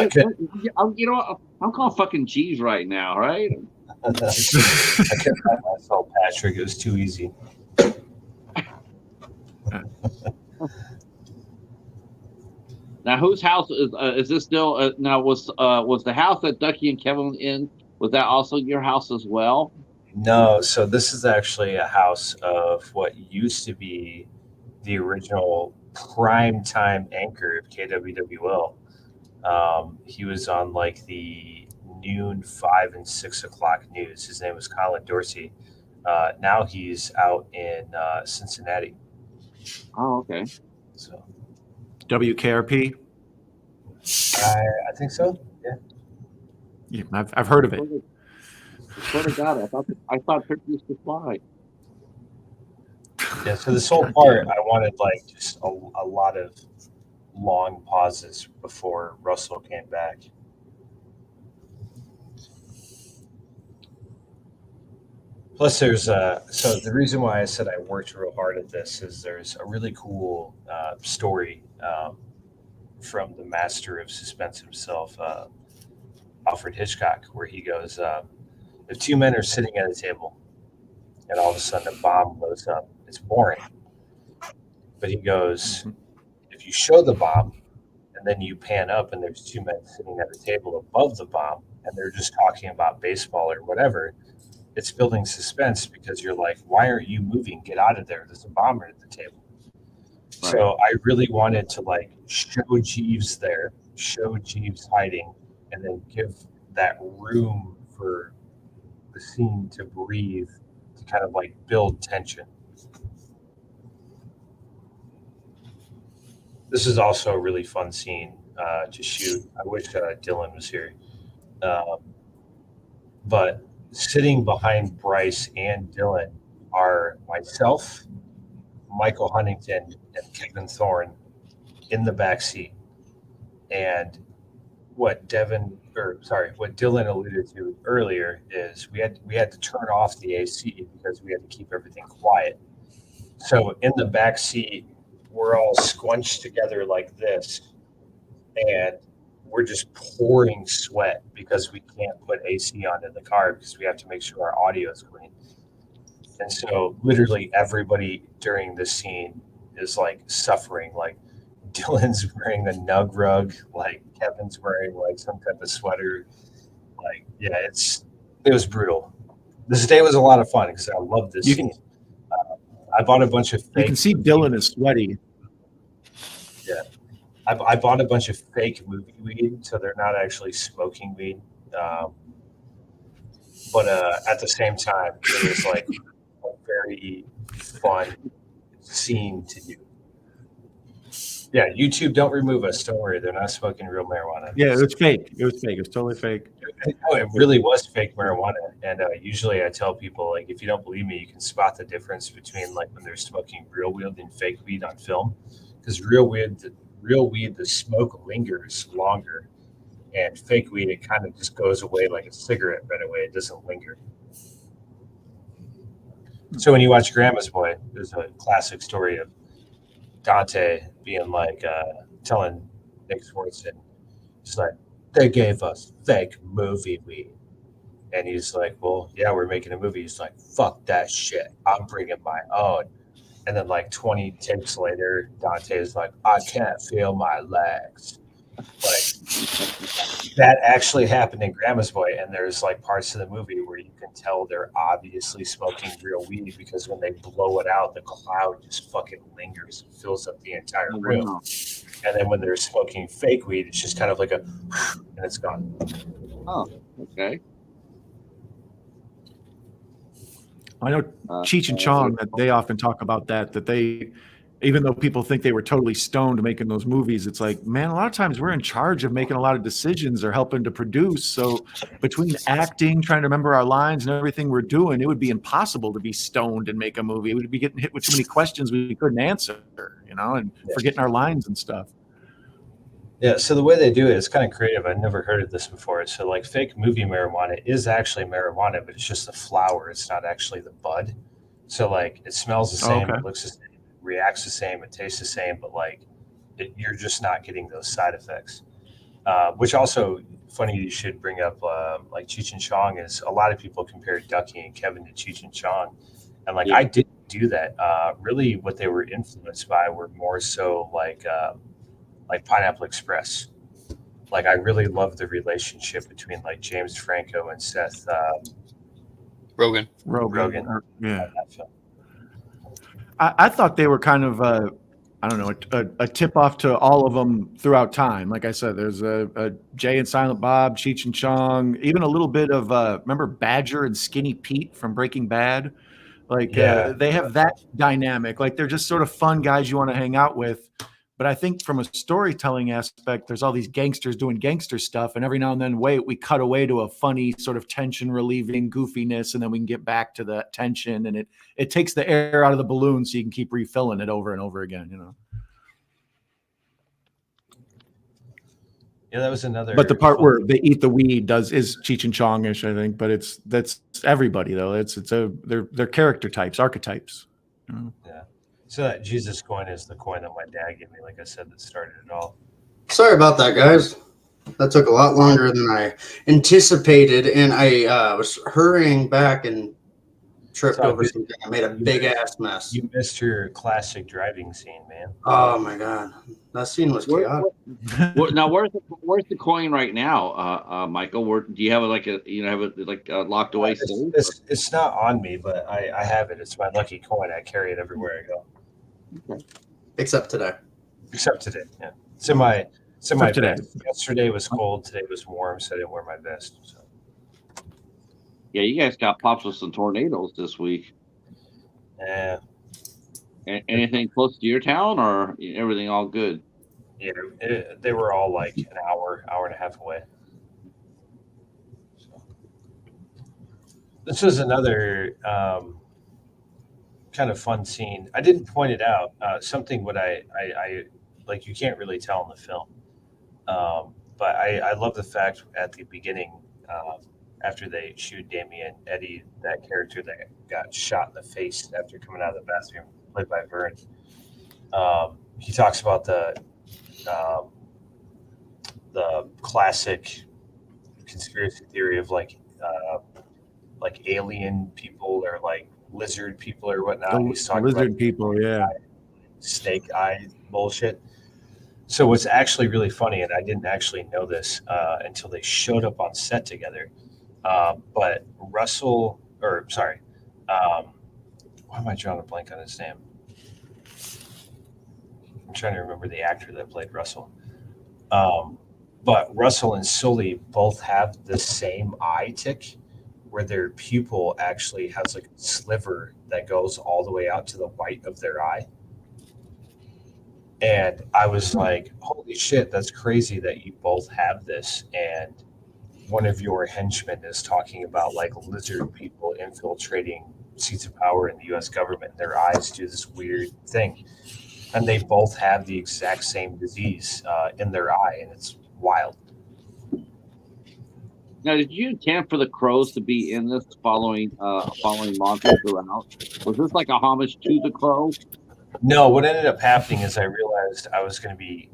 know what? I'm calling fucking cheese right now, right? I couldn't find myself, Patrick. It was too easy. Now, whose house is this still? Now, was the house that Ducky and Kevin in? Was that also your house as well? No, so this is actually a house of what used to be the original prime time anchor of KWWL. He was on like the noon, 5 and 6 o'clock news. His name was Colin Dorsey. Now he's out in Cincinnati. Oh, okay. So WKRP. I think so. Yeah. Yeah, I've heard of it. I swear to God, I thought Trick used to fly. Yeah. So this whole part, I wanted like just a lot of long pauses before Russell came back. Plus, there's so the reason why I said I worked real hard at this is there's a really cool story from the master of suspense himself, Alfred Hitchcock, where he goes, if two men are sitting at a table and all of a sudden a bomb blows up, it's boring. But he goes, if you show the bomb and then you pan up and there's two men sitting at a table above the bomb and they're just talking about baseball or whatever, it's building suspense because you're like, why aren't you moving? Get out of there. There's a bomber at the table. Right. So I really wanted to like show Jeeves there, show Jeeves hiding, and then give that room for the scene to breathe, to kind of like build tension. This is also a really fun scene to shoot. I wish Dylan was here. But sitting behind Bryce and Dylan are myself, Michael Huntington, and Kevin Thorne in the back seat. And what Dylan alluded to earlier is we had to turn off the AC because we had to keep everything quiet. So in the back seat, we're all squunched together like this, and we're just pouring sweat because we can't put AC on in the car because we have to make sure our audio is clean. And so literally everybody during this scene is like suffering. Like Dylan's wearing a nug rug, like Kevin's wearing like some type of sweater. Like, yeah, it was brutal. This day was a lot of fun because I love this scene. I bought a bunch of fake. You can see Dylan is sweaty. Yeah. I bought a bunch of fake movie weed, so they're not actually smoking weed. But at the same time, it was like a very fun scene to do. Yeah, YouTube, don't remove us. Don't worry. They're not smoking real marijuana. Yeah, it was fake. It was fake. It was totally fake. No, it really was fake marijuana. And usually I tell people, like, if you don't believe me, you can spot the difference between, like, when they're smoking real weed and fake weed on film. Because real weed, the smoke lingers longer. And fake weed, it kind of just goes away like a cigarette right away. It doesn't linger. So when you watch Grandma's Boy, there's a classic story of Dante being like, telling Nick Swartzen, he's like, they gave us fake movie weed. And he's like, well, yeah, we're making a movie. He's like, fuck that shit. I'm bringing my own. And then like 20 takes later, Dante is like, I can't feel my legs. Like, That actually happened in Grandma's Boy, and there's like parts of the movie where you can tell they're obviously smoking real weed because when they blow it out, the cloud just fucking lingers and fills up the entire room. Wow. And then when they're smoking fake weed, it's just kind of like a, and it's gone. Oh, okay. I know Cheech and Chong, that they often talk about that they, even though people think they were totally stoned making those movies, it's like, man, a lot of times we're in charge of making a lot of decisions or helping to produce. So between acting, trying to remember our lines and everything we're doing, it would be impossible to be stoned and make a movie. We'd be getting hit with too many questions we couldn't answer, and forgetting our lines and stuff. Yeah, so the way they do it is kind of creative. I've never heard of this before. So like fake movie marijuana is actually marijuana, but it's just the flower. It's not actually the bud. So like it smells the same, okay. It looks the same, reacts the same, it tastes the same, but like you're just not getting those side effects. Which also funny you should bring up like Cheech and Chong is a lot of people compare Ducky and Kevin to Cheech and Chong, and like I didn't do that. Really, what they were influenced by were more so like Pineapple Express. Like I really love the relationship between like James Franco and Seth Rogen. Yeah. I thought they were kind of I don't know, a tip off to all of them throughout time. Like I said, there's a Jay and Silent Bob, Cheech and Chong, even a little bit of remember Badger and Skinny Pete from Breaking Bad. Like they have that dynamic. Like they're just sort of fun guys you want to hang out with. But I think from a storytelling aspect, there's all these gangsters doing gangster stuff, and every now and then, we cut away to a funny sort of tension relieving goofiness, and then we can get back to the tension, and it takes the air out of the balloon, so you can keep refilling it over and over again. Yeah, that was another. But the part where they eat the weed is Cheech and Chong-ish, I think. But that's everybody though. They're character types, archetypes. Yeah. So that Jesus coin is the coin that my dad gave me, like I said, that started it all. Sorry about that, guys. That took a lot longer than I anticipated, and I was hurrying back and tripped over something. I made a big ass mess. You missed your classic driving scene, man. Oh my god, that scene was chaotic. Now, where's the coin right now, Michael? Do you have it locked away? It's not on me, but I have it. It's my lucky coin. I carry it everywhere I go. Okay. Except today. Yeah. It's in my today. vest. Yesterday was cold. Today was warm, so I didn't wear my vest. So. Yeah, you guys got pops with some tornadoes this week. Yeah. Anything close to your town, or everything all good? Yeah, they were all like an hour and a half away. So. This was another kind of fun scene. I didn't point it out. Something what I like you can't really tell in the film, but I love the fact at the beginning after they shoot Damien Eddie, that character that got shot in the face after coming out of the bathroom, played by Vern. He talks about the classic conspiracy theory of like alien people or like lizard people or whatnot. He's talking lizard about people, yeah, snake eye bullshit. So what's actually really funny, and I didn't actually know this until they showed up on set together. But why am I drawing a blank on his name? I'm trying to remember the actor that played Russell. But Russell and Sully both have the same eye tick, where their pupil actually has like a sliver that goes all the way out to the white of their eye. And I was like, holy shit, that's crazy that you both have this. And one of your henchmen is talking about like lizard people infiltrating seats of power in the US government. Their eyes do this weird thing. And they both have the exact same disease in their eye. And it's wild. Now, did you intend for the Crows to be in this following Monty throughout? Was this like a homage to the Crow? No, what ended up happening is I realized I was going to be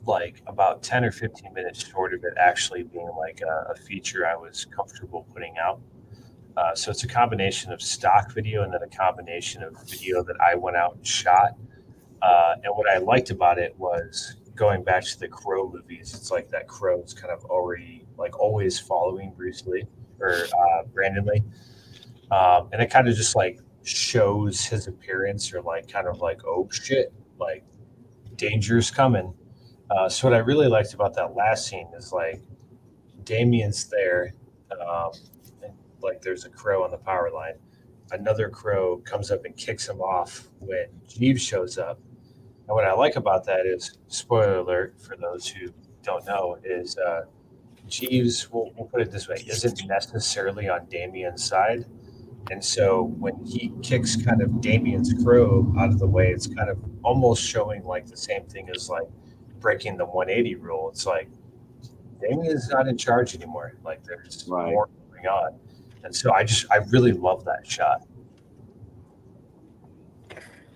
like about 10 or 15 minutes short of it actually being like a feature I was comfortable putting out. So it's a combination of stock video and then a combination of video that I went out and shot. And what I liked about it was going back to the Crow movies, it's like that Crow is kind of already like always following Bruce Lee or Brandon Lee, and it kind of just like shows his appearance. You're like kind of like, oh shit, like danger's coming. So what I really liked about that last scene is like Damien's there, and like there's a crow on the power line. Another crow comes up and kicks him off when Jeeves shows up. And what I like about that is, spoiler alert for those who don't know, is Jeeves, we'll put it this way, isn't necessarily on Damien's side. And so when he kicks kind of Damien's crow out of the way, it's kind of almost showing like the same thing as like breaking the 180 rule. It's like Damien's not in charge anymore. Like there's more going on. And so I really love that shot.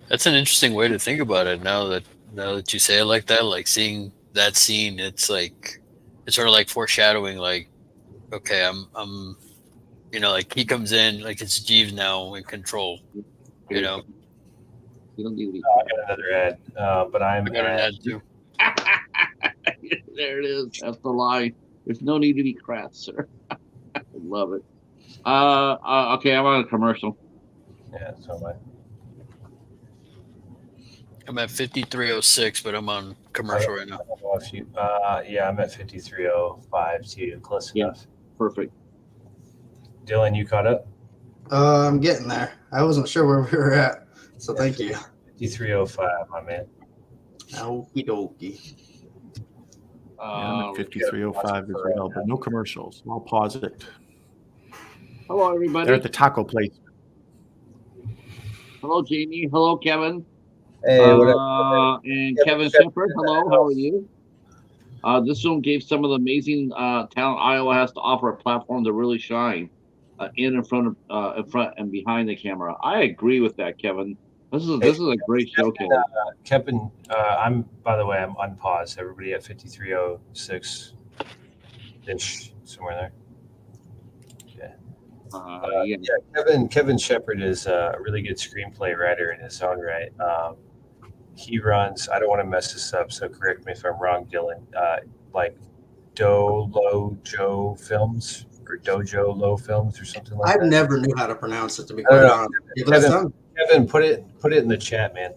That's an interesting way to think about it. Now that you say it like that, like seeing that scene, it's like it's sort of like foreshadowing. Like, okay, I'm, like he comes in, like it's Jeeves now in control. You know. You don't need to be. I got another ad, but I got an ad too. There it is. That's the line. There's no need to be crass, sir. I love it. Okay, I'm on a commercial. Yeah, so am I. I'm at 5306, but I'm on commercial right now. I don't know if you, yeah, I'm at 5305 too, close enough. Perfect. Dylan, you caught up? I'm getting there. I wasn't sure where we were at, so thank you. 5305, my man. Okie dokie. I'm at 5305 as well, but no commercials. I'll pause it. Hello, everybody. They're at the taco place. Hello, Jamie. Hello, Kevin. Hey, what up? And Kevin Shepard. Hello, how are you? This film gave some of the amazing talent Iowa has to offer a platform to really shine in front and behind the camera. I agree with that, Kevin. This is a great showcase. Kevin, I'm unpaused. Everybody at 5306 ish, somewhere there. Kevin Shepard is a really good screenplay writer in his own right. He runs, I don't want to mess this up, so correct me if I'm wrong, Dylan, like Dojo Films or Dojo Low Films or something like that. I've never knew how to pronounce it, to be quite honest. Kevin, put it in the chat, man.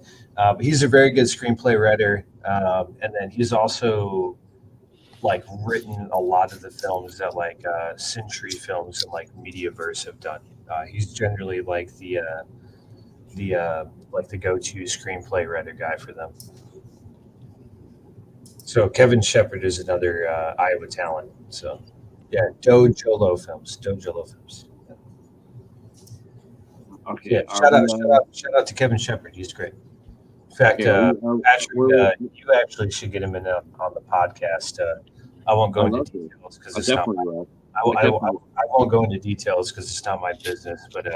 He's a very good screenplay writer, and then he's also like written a lot of the films that like Century Films and like Mediaverse have done. He's generally like the go-to screenplay writer guy for them. So Kevin Shepard is another Iowa talent. So yeah, Dojo Low Films. Okay. Yeah, shout out to Kevin Shepard. He's great. In fact, Patrick, you actually should get him in on the podcast. I won't go into details because it's not. I won't go into details because it's not my business. But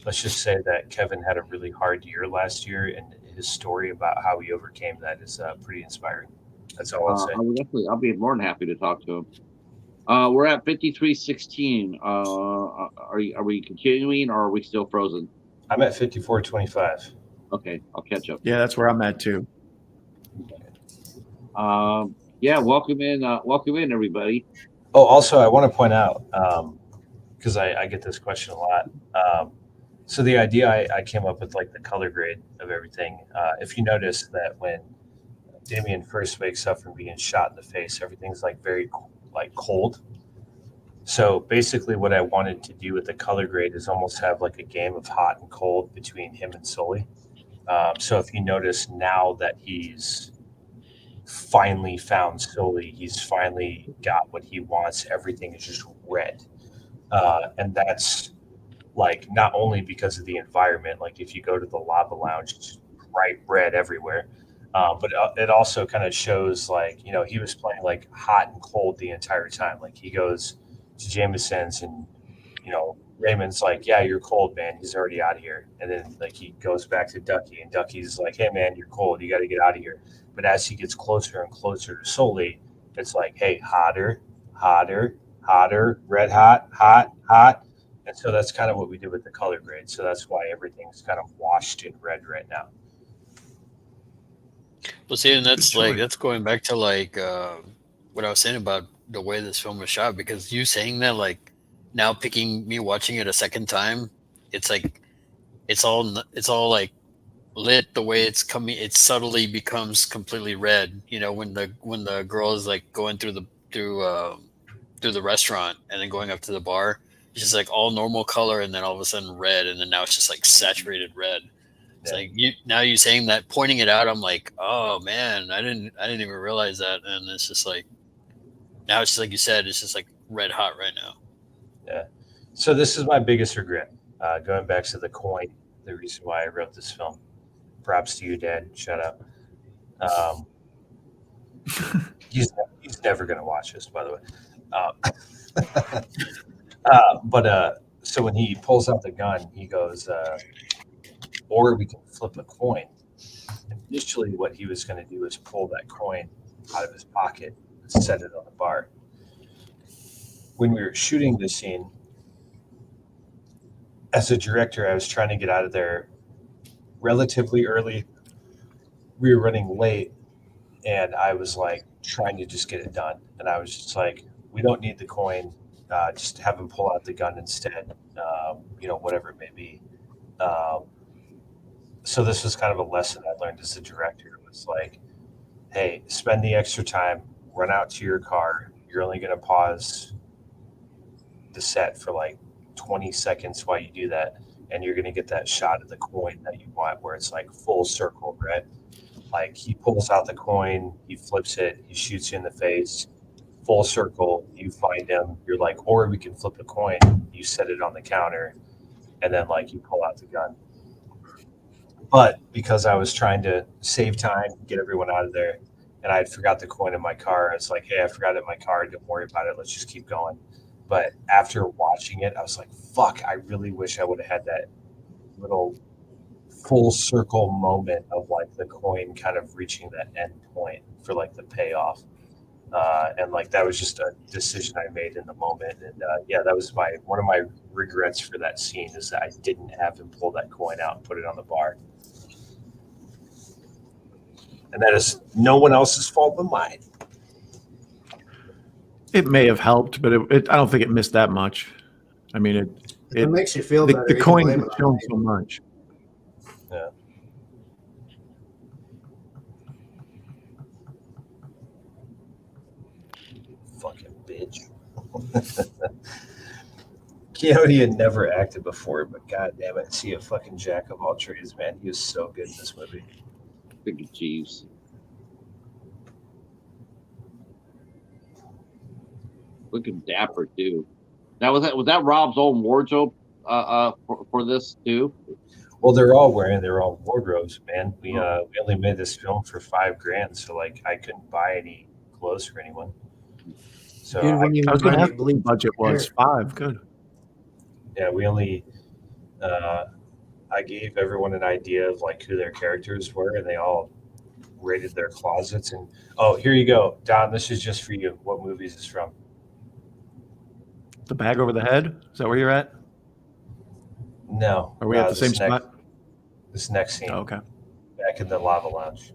let's just say that Kevin had a really hard year last year, and his story about how he overcame that is pretty inspiring. That's all I'll say. I'll be more than happy to talk to him. We're at 5316. Are we continuing or are we still frozen? I'm at 5425. Okay, I'll catch up. Yeah, that's where I'm at too. Yeah, welcome in everybody. Oh, also, I want to point out because I get this question a lot. So the idea I came up with, like the color grade of everything. If you notice that when Damien first wakes up from being shot in the face, everything's like very like cold. So basically what I wanted to do with the color grade is almost have like a game of hot and cold between him and Sully. So if you notice now that he's finally found Sully, he's finally got what he wants. Everything is just red. And that's like not only because of the environment, like if you go to the lava lounge, it's bright red everywhere. But it also kind of shows like, he was playing like hot and cold the entire time. Like he goes to Jameson's and, Raymond's like, yeah, you're cold, man. He's already out of here. And then like he goes back to Ducky and Ducky's like, hey, man, you're cold. You got to get out of here. But as he gets closer and closer to Sully, it's like, hey, hotter, hotter, hotter, red hot, hot, hot. And so that's kind of what we did with the color grade. So that's why everything's kind of washed in red right now. Well, see, and that's Good like choice. that's going back to like what I was saying about the way this film was shot. Because you saying that, like, now picking me watching it a second time, it's like it's all like lit the way it's coming. It subtly becomes completely red. You know, when the girl is like going through the restaurant and then going up to the bar, it's just like all normal color, and then all of a sudden red, and then now it's just like saturated red. It's Yeah. like you saying that, pointing it out. I'm like, oh man, I didn't even realize that, and it's just like now it's just like you said, it's just like red hot right now. Yeah. So this is my biggest regret. Going back to the coin, the reason why I wrote this film. Props to you, Dad. Shut up. Um, he's never going to watch this, by the way. So when he pulls out the gun, he goes, or we can flip a coin. Initially, what he was going to do was pull that coin out of his pocket and set it on the bar. When we were shooting this scene, as a director, I was trying to get out of there relatively early. We were running late, and I was like trying to just get it done. And I was just like, we don't need the coin. Just have him pull out the gun instead, whatever it may be. So this was kind of a lesson I learned as a director. It was like, hey, spend the extra time, run out to your car. You're only going to pause the set for like 20 seconds while you do that. And you're going to get that shot of the coin that you want where it's like full circle, right? Like he pulls out the coin, he flips it, he shoots you in the face, full circle, you find him, you're like, or we can flip a coin, you set it on the counter, and then like you pull out the gun. But because I was trying to save time, get everyone out of there, and I had forgot the coin in my car, I was like, hey, I forgot it in my car, don't worry about it, let's just keep going. But after watching it, I was like, fuck, I really wish I would have had that little full circle moment of like the coin kind of reaching that end point for like the payoff. And like that was just a decision I made in the moment. And that was one of my regrets for that scene is that I didn't have him pull that coin out and put it on the bar. And that is no one else's fault but mine. It may have helped, but I don't think it missed that much. I mean, It makes you feel better. The You can coin blame has it on shown me. so much. Yeah. Fucking bitch. Keone had never acted before, but god damn it, see a fucking jack of all trades, man. He was so good in this movie. Look at Jeeves. Looking dapper too. Was that Rob's own wardrobe for this too? Well, they're all wearing their own wardrobes, man. We only made this film for $5,000, so like I couldn't buy any clothes for anyone. So Dude, when you I was going to buy ask what the budget was. 5, good. we only I gave everyone an idea of like who their characters were, and they all rated their closets. And oh, here you go, Don. This is just for you. What movie is this from? The bag over the head? Is that where you're at? No. Are we at the same spot? This next scene. Oh, okay. Back in the lava lounge.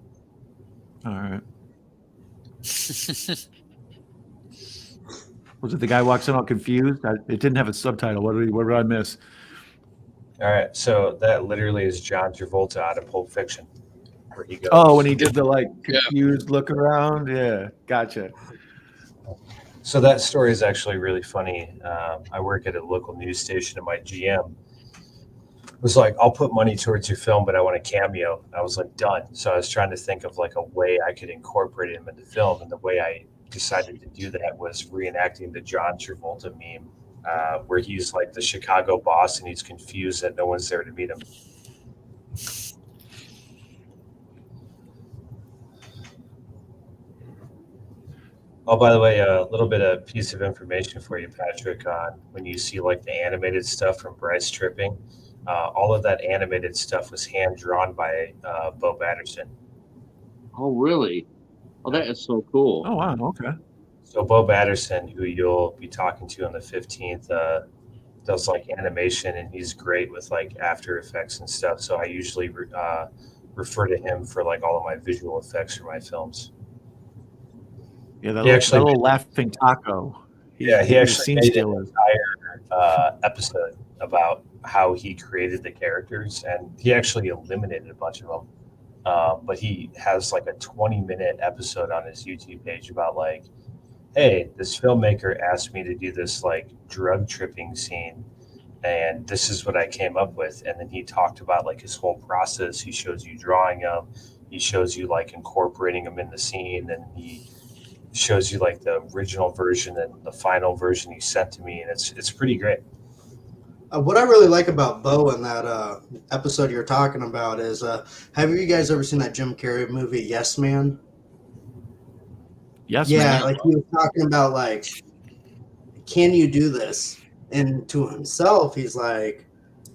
All right. Was it the guy walks in all confused? It didn't have a subtitle. What did I miss? All right. So that literally is John Travolta out of Pulp Fiction. Where he goes. Oh, when he did the like confused look around? Yeah, gotcha. So that story is actually really funny. I work at a local news station, and my GM was like, I'll put money towards your film, but I want a cameo. I was like, done. So I was trying to think of like a way I could incorporate him in the film. And the way I decided to do that was reenacting the John Travolta meme, where he's like the Chicago boss and he's confused that no one's there to meet him. Oh, by the way, a little bit of piece of information for you, Patrick, on when you see like the animated stuff from Bryce Tripping, all of that animated stuff was hand drawn by Bo Batterson. Oh, really? Oh, that is so cool. Oh, wow. Okay. So Bo Batterson, who you'll be talking to on the 15th, does like animation, and he's great with like After Effects and stuff. So I usually refer to him for like all of my visual effects for my films. Yeah, that, He actually that little laughing taco. He was a actually scene made an stealer. entire episode about how he created the characters, and he actually eliminated a bunch of them. But he has like a 20-minute episode on his YouTube page about like, hey, this filmmaker asked me to do this like drug tripping scene, and this is what I came up with. And then he talked about like his whole process. He shows you drawing them, he shows you like incorporating them in the scene, and he shows you like the original version and the final version he sent to me, and it's pretty great. What I really like about Bo in that episode you're talking about is, have you guys ever seen that Jim Carrey movie, Yes Man? Yes, Yeah, man. like he was talking about like, can you do this? And to himself, he's like,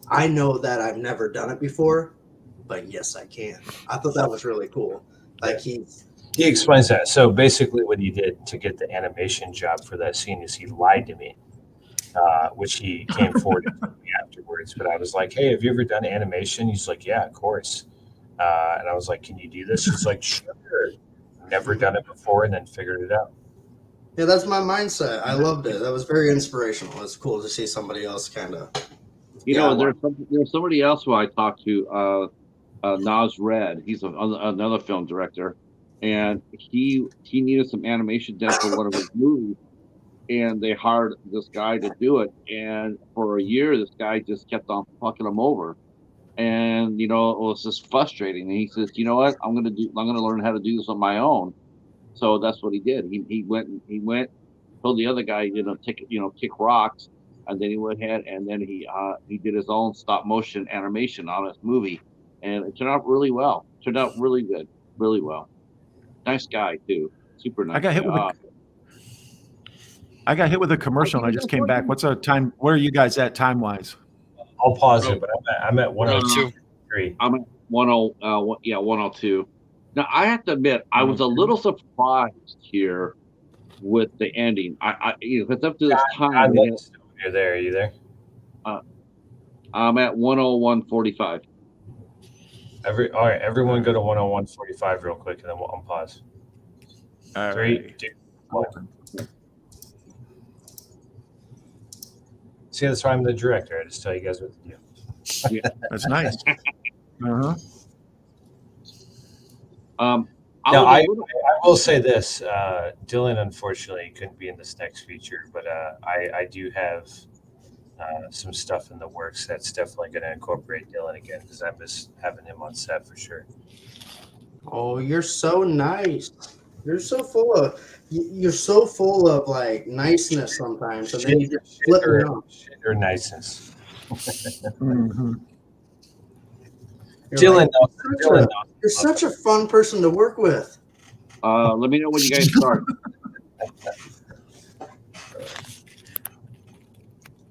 I know that I've never done it before, but yes, I can. I thought that was really cool. Like He explains that. So basically, what he did to get the animation job for that scene is he lied to me, which he came forward and told me afterwards. But I was like, "Hey, have you ever done animation?" He's like, "Yeah, of course." And I was like, "Can you do this?" He's like, "Sure." Never done it before, and then figured it out. Yeah, that's my mindset. I loved it. That was very inspirational. It's cool to see somebody else kind of. You know, there's somebody else who I talked to, Nas Red. He's another film director, and he needed some animation done for one of his movies, and they hired this guy to do it. And for a year, this guy just kept on fucking him over, and it was just frustrating. And he says, "You know what? I'm gonna learn how to do this on my own." So that's what he did. He went told the other guy, kick rocks, and then he went ahead and then he did his own stop motion animation on his movie, and it turned out really well. Turned out really good, really well. Nice guy too, super nice. I got hit with a commercial and I just came back. What's our time? Where are you guys at time wise? I'll pause it, but I'm at 102. I'm at 102. Now I have to admit, I was a little surprised here with the ending. It's up to this time. You're there. Are you there? I'm at 101.45. All right, everyone go to 101.45 real quick, and then we'll unpause. All 3, right. 2, 1. See, that's why I'm the director. I just tell you guys what to do. Yeah, that's nice. Uh-huh. I will say this. Dylan, unfortunately, couldn't be in this next feature, but I do have some stuff in the works that's definitely going to incorporate Dylan again, because I miss having him on set for sure. Oh, you're so nice. You're so full of like niceness sometimes, and then you just flip it off. Or niceness. Mm-hmm. Dylan, you're such a fun person to work with. Let me know when you guys start.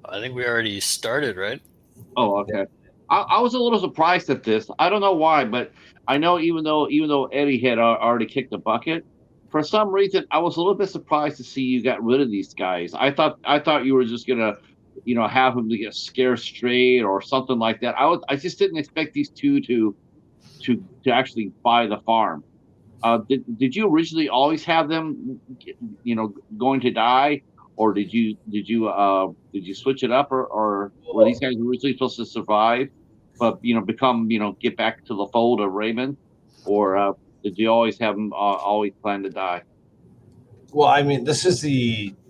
I think we already started, right? Oh, okay. I was a little surprised at this. I don't know why, but I know even though Eddie had already kicked the bucket, for some reason I was a little bit surprised to see you got rid of these guys. I thought you were just gonna, have them to get scared straight or something like that. I just didn't expect these two to actually buy the farm. Did you originally always have them, going to die, or did you switch it up, or were these guys originally supposed to survive, but become get back to the fold of Raymond, or did you always have them always plan to die? Well, I mean, this is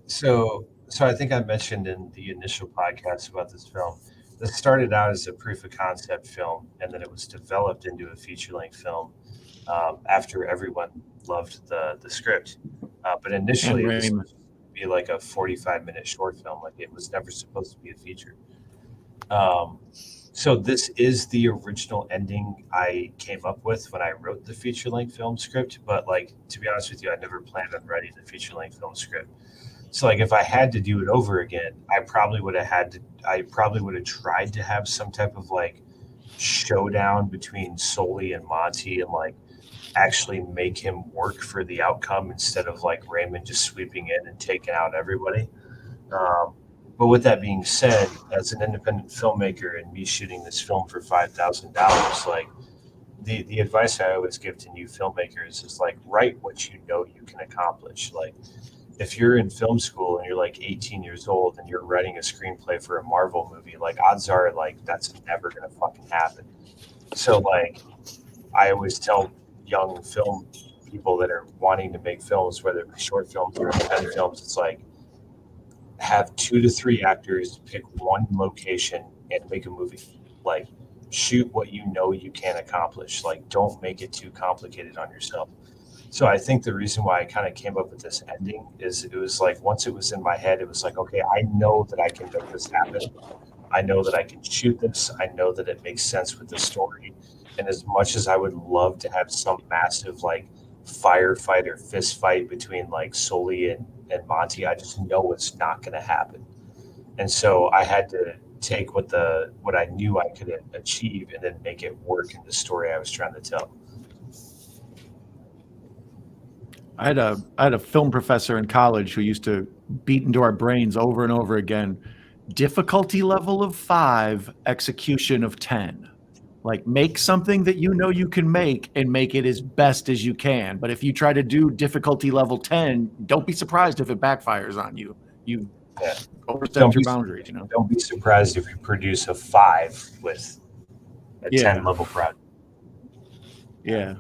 so I think I mentioned in the initial podcast about this film, this started out as a proof of concept film, and then it was developed into a feature-length film after everyone loved the script. But initially, it was supposed to be like a 45-minute short film. Like, it was never supposed to be a feature. So this is the original ending I came up with when I wrote the feature-length film script. But like, to be honest with you, I never planned on writing the feature-length film script. So like, if I had to do it over again, I probably would have tried to have some type of like showdown between Sully and Monty, and like actually make him work for the outcome instead of like Raymond just sweeping in and taking out everybody. But with that being said, as an independent filmmaker and me shooting this film for $5,000, like, the advice I always give to new filmmakers is like write what you know you can accomplish. Like if you're in film school and you're like 18 years old and you're writing a screenplay for a Marvel movie, like odds are like that's never gonna fucking happen. So like I always tell young film people that are wanting to make films, whether it be short films or independent films, it's like have 2 to 3 actors, pick one location and make a movie. Like shoot what you know you can accomplish. Like don't make it too complicated on yourself. So I think the reason why I kind of came up with this ending is it was like once it was in my head, it was like, okay, I know that I can make this happen. I know that I can shoot this. I know that it makes sense with the story. And as much as I would love to have some massive like firefighter fist fight between like Sully and Monty, I just know it's not going to happen. And so I had to take what I knew I could achieve and then make it work in the story I was trying to tell. I had a film professor in college who used to beat into our brains over and over again, difficulty level of 5, execution of 10. Like make something that you know you can make and make it as best as you can. But if you try to do difficulty level 10, don't be surprised if it backfires on you. You overstepped your boundaries, you know. Don't be surprised if you produce a 5 with a 10 level product. Yeah.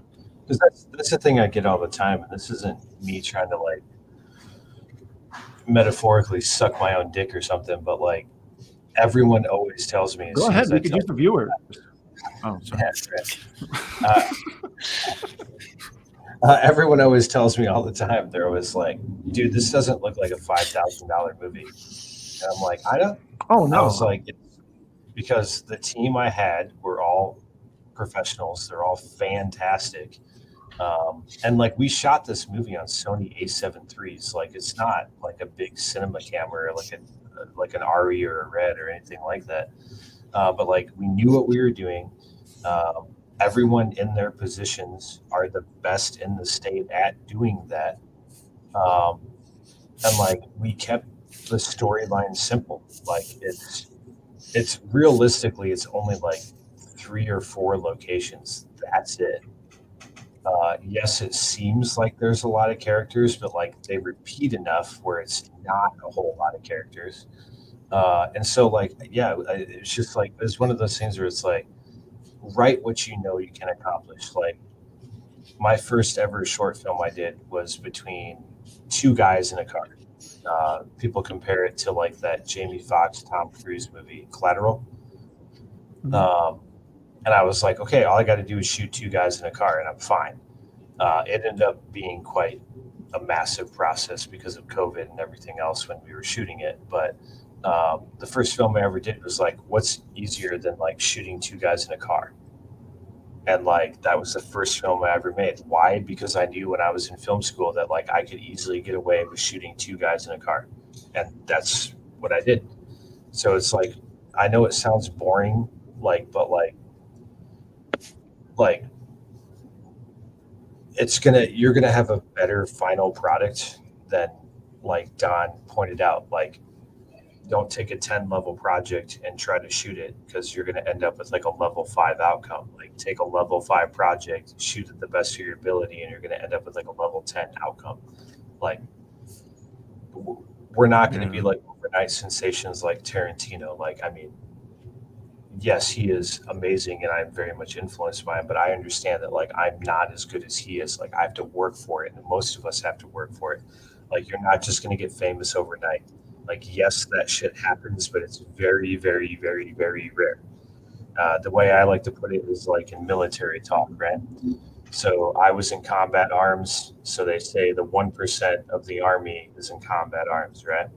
Because that's the thing I get all the time, and this isn't me trying to like metaphorically suck my own dick or something, but like everyone always tells me. Go ahead, we could use the viewer. Oh, sorry. Everyone always tells me all the time. They're always like, "Dude, this doesn't look like a $5,000 movie," and I'm like, "I don't." Oh no! I was like, because the team I had were all professionals. They're all fantastic. And like we shot this movie on Sony A7 IIIs. Like it's not like a big cinema camera, like an RE or a Red or anything like that. But like we knew what we were doing. Everyone in their positions are the best in the state at doing that. And like we kept the storyline simple. Like it's realistically it's only like 3 or 4 locations. That's it. Yes, it seems like there's a lot of characters, but like they repeat enough where it's not a whole lot of characters. And so like, yeah, it's just like, it's one of those things where it's like, write what you know you can accomplish. Like my first ever short film I did was between 2 guys in a car. People compare it to like that Jamie Foxx, Tom Cruise movie, Collateral. And I was like, okay, all I got to do is shoot 2 guys in a car and I'm fine. It ended up being quite a massive process because of COVID and everything else when we were shooting it. But the first film I ever did was like, what's easier than like shooting 2 guys in a car? And like, that was the first film I ever made. Why? Because I knew when I was in film school that like I could easily get away with shooting 2 guys in a car. And that's what I did. So it's like, I know it sounds boring, like, but like you're gonna have a better final product than like Don pointed out. Like don't take a 10 level project and try to shoot it because you're gonna end up with like a level 5 outcome. Like take a level 5 project, shoot it the best of your ability, and you're gonna end up with like a level 10 outcome. Like we're not gonna be like overnight sensations like Tarantino. Like I mean, yes, he is amazing and I'm very much influenced by him, but I understand that like I'm not as good as he is. Like I have to work for it, and most of us have to work for it. Like you're not just going to get famous overnight. Like yes, that shit happens, but it's very, very, very, very rare. The way I like to put it is like in military talk, right? So I was in combat arms. So they say the 1% of the army is in combat arms, right?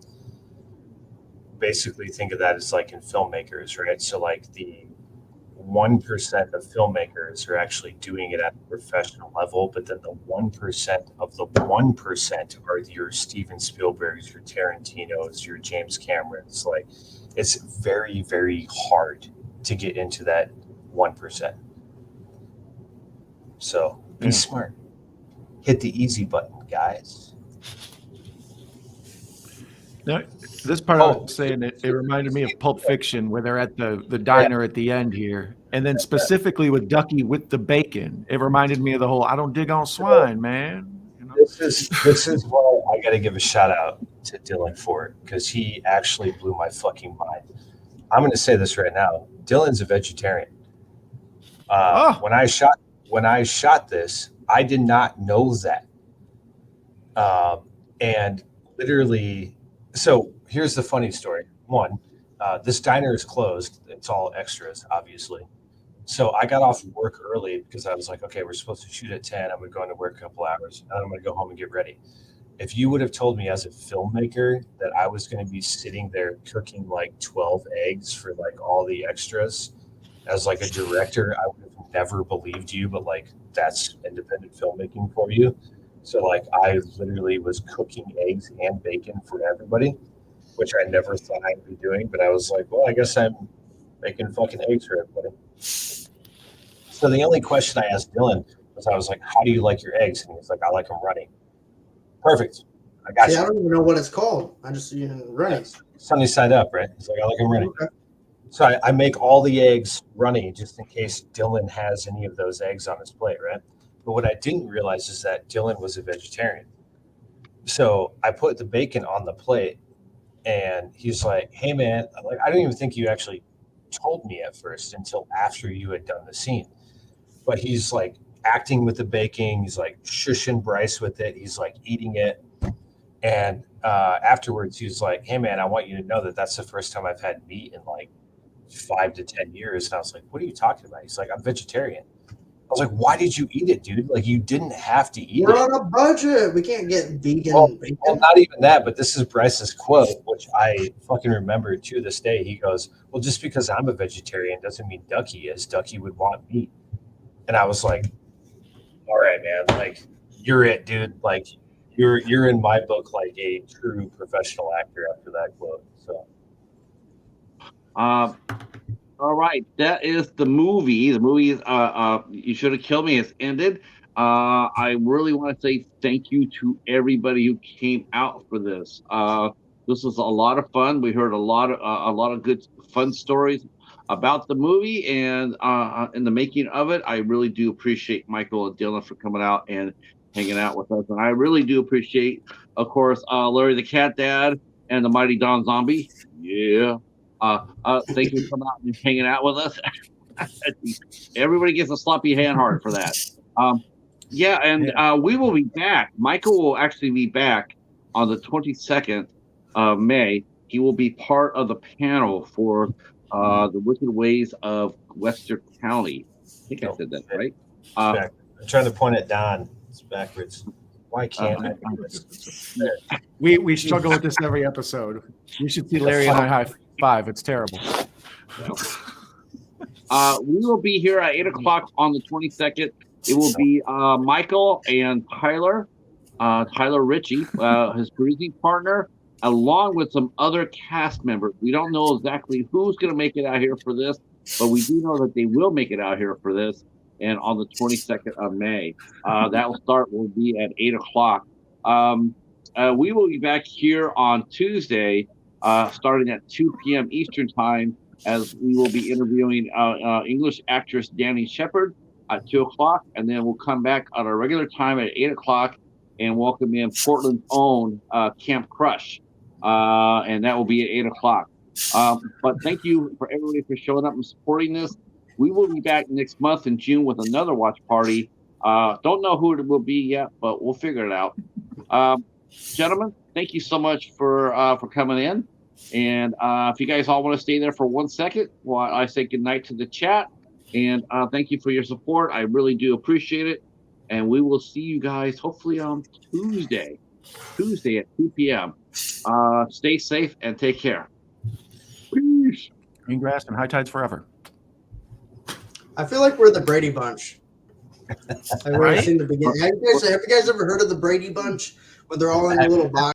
Basically think of that as like in filmmakers, right? So like the 1% of filmmakers are actually doing it at a professional level, but then the 1% of the 1% are your Steven Spielbergs, your Tarantinos, your James Camerons. Like it's very, very hard to get into that 1%. So be smart. Hit the easy button, guys. Now, this part I was saying, it reminded me of Pulp Fiction, where they're at the diner at the end here. And then specifically with Ducky with the bacon, it reminded me of the whole, I don't dig on swine, man. You know? This is why I got to give a shout out to Dylan Ford, because he actually blew my fucking mind. I'm going to say this right now. Dylan's a vegetarian. When I shot this, I did not know that. And literally, so here's the funny story. One, this diner is closed. It's all extras, obviously. So I got off work early because I was like, okay, we're supposed to shoot at 10. I'm going to go into work a couple hours, and I'm going to go home and get ready. If you would have told me as a filmmaker that I was going to be sitting there cooking like 12 eggs for like all the extras as like a director, I would have never believed you, but like that's independent filmmaking for you. So like I literally was cooking eggs and bacon for everybody, which I never thought I'd be doing. But I was like, well, I guess I'm making fucking eggs for everybody. So the only question I asked Dylan was, I was like, how do you like your eggs? And he's like, I like them runny. Perfect. I got you. I don't even know what it's called. I just runny. Sunny side up, right? He's like, I like them runny. Okay. So I make all the eggs runny just in case Dylan has any of those eggs on his plate, right? But what I didn't realize is that Dylan was a vegetarian. So I put the bacon on the plate, and he's like, hey, man, like, I don't even think you actually told me at first until after you had done the scene. But he's like acting with the bacon. He's like shushing Bryce with it. He's like eating it. And afterwards, he's like, hey, man, I want you to know that that's the first time I've had meat in like 5 to 10 years. And I was like, what are you talking about? He's like, I'm vegetarian. I was like, why did you eat it, dude? Like, you didn't have to eat it. We're on a budget. We can't get vegan bacon. Well, not even that, but this is Bryce's quote, which I fucking remember to this day. He goes, well, just because I'm a vegetarian doesn't mean Ducky is. Ducky would want meat. And I was like, all right, man, like, you're it, dude. Like, you're in my book like a true professional actor after that quote. So all right, that is the movie. The movie is You Should Have Killed Me has ended. I really want to say thank you to everybody who came out for this. This was a lot of fun. We heard a lot of good fun stories about the movie and in the making of it. I really do appreciate Michael and Dylan for coming out and hanging out with us, and I really do appreciate, of course, Larry the Cat Dad and the Mighty Don Zombie. Yeah. Thank you for coming out and hanging out with us. Everybody gets a sloppy hand heart for that. We will be back. Michael will actually be back on the 22nd of May. He will be part of the panel for the Wicked Ways of Webster County. I think I said that right. I'm trying to point at Don. It's backwards. Why can't I do this? We struggle with this every episode. You should see Larry and I high five. It's terrible. We will be here at 8 o'clock on the 22nd. It will be Michael and Tyler Ritchie, his producing partner, along with some other cast members. We don't know exactly who's going to make it out here for this, but we do know that they will make it out here for this. And on the 22nd of May, that will be at 8 o'clock. We will be back here on Tuesday, starting at 2 p.m. Eastern time, as we will be interviewing English actress Danny Shepard at 2 o'clock, and then we'll come back at our regular time at 8 o'clock and welcome in Portland's own Camp Crush, and that will be at 8 o'clock. But thank you for everybody for showing up and supporting this. We will be back next month in June with another watch party. Don't know who it will be yet, but we'll figure it out. Gentlemen, thank you so much for coming in. And if you guys all want to stay there for 1 second while I say goodnight to the chat. And thank you for your support. I really do appreciate it. And we will see you guys hopefully on Tuesday at 2 p.m. Stay safe and take care. Peace. Green grass and high tides forever. I feel like we're the Brady Bunch. I've already seen the beginning. Have you guys ever heard of the Brady Bunch? Where they're all in a little box?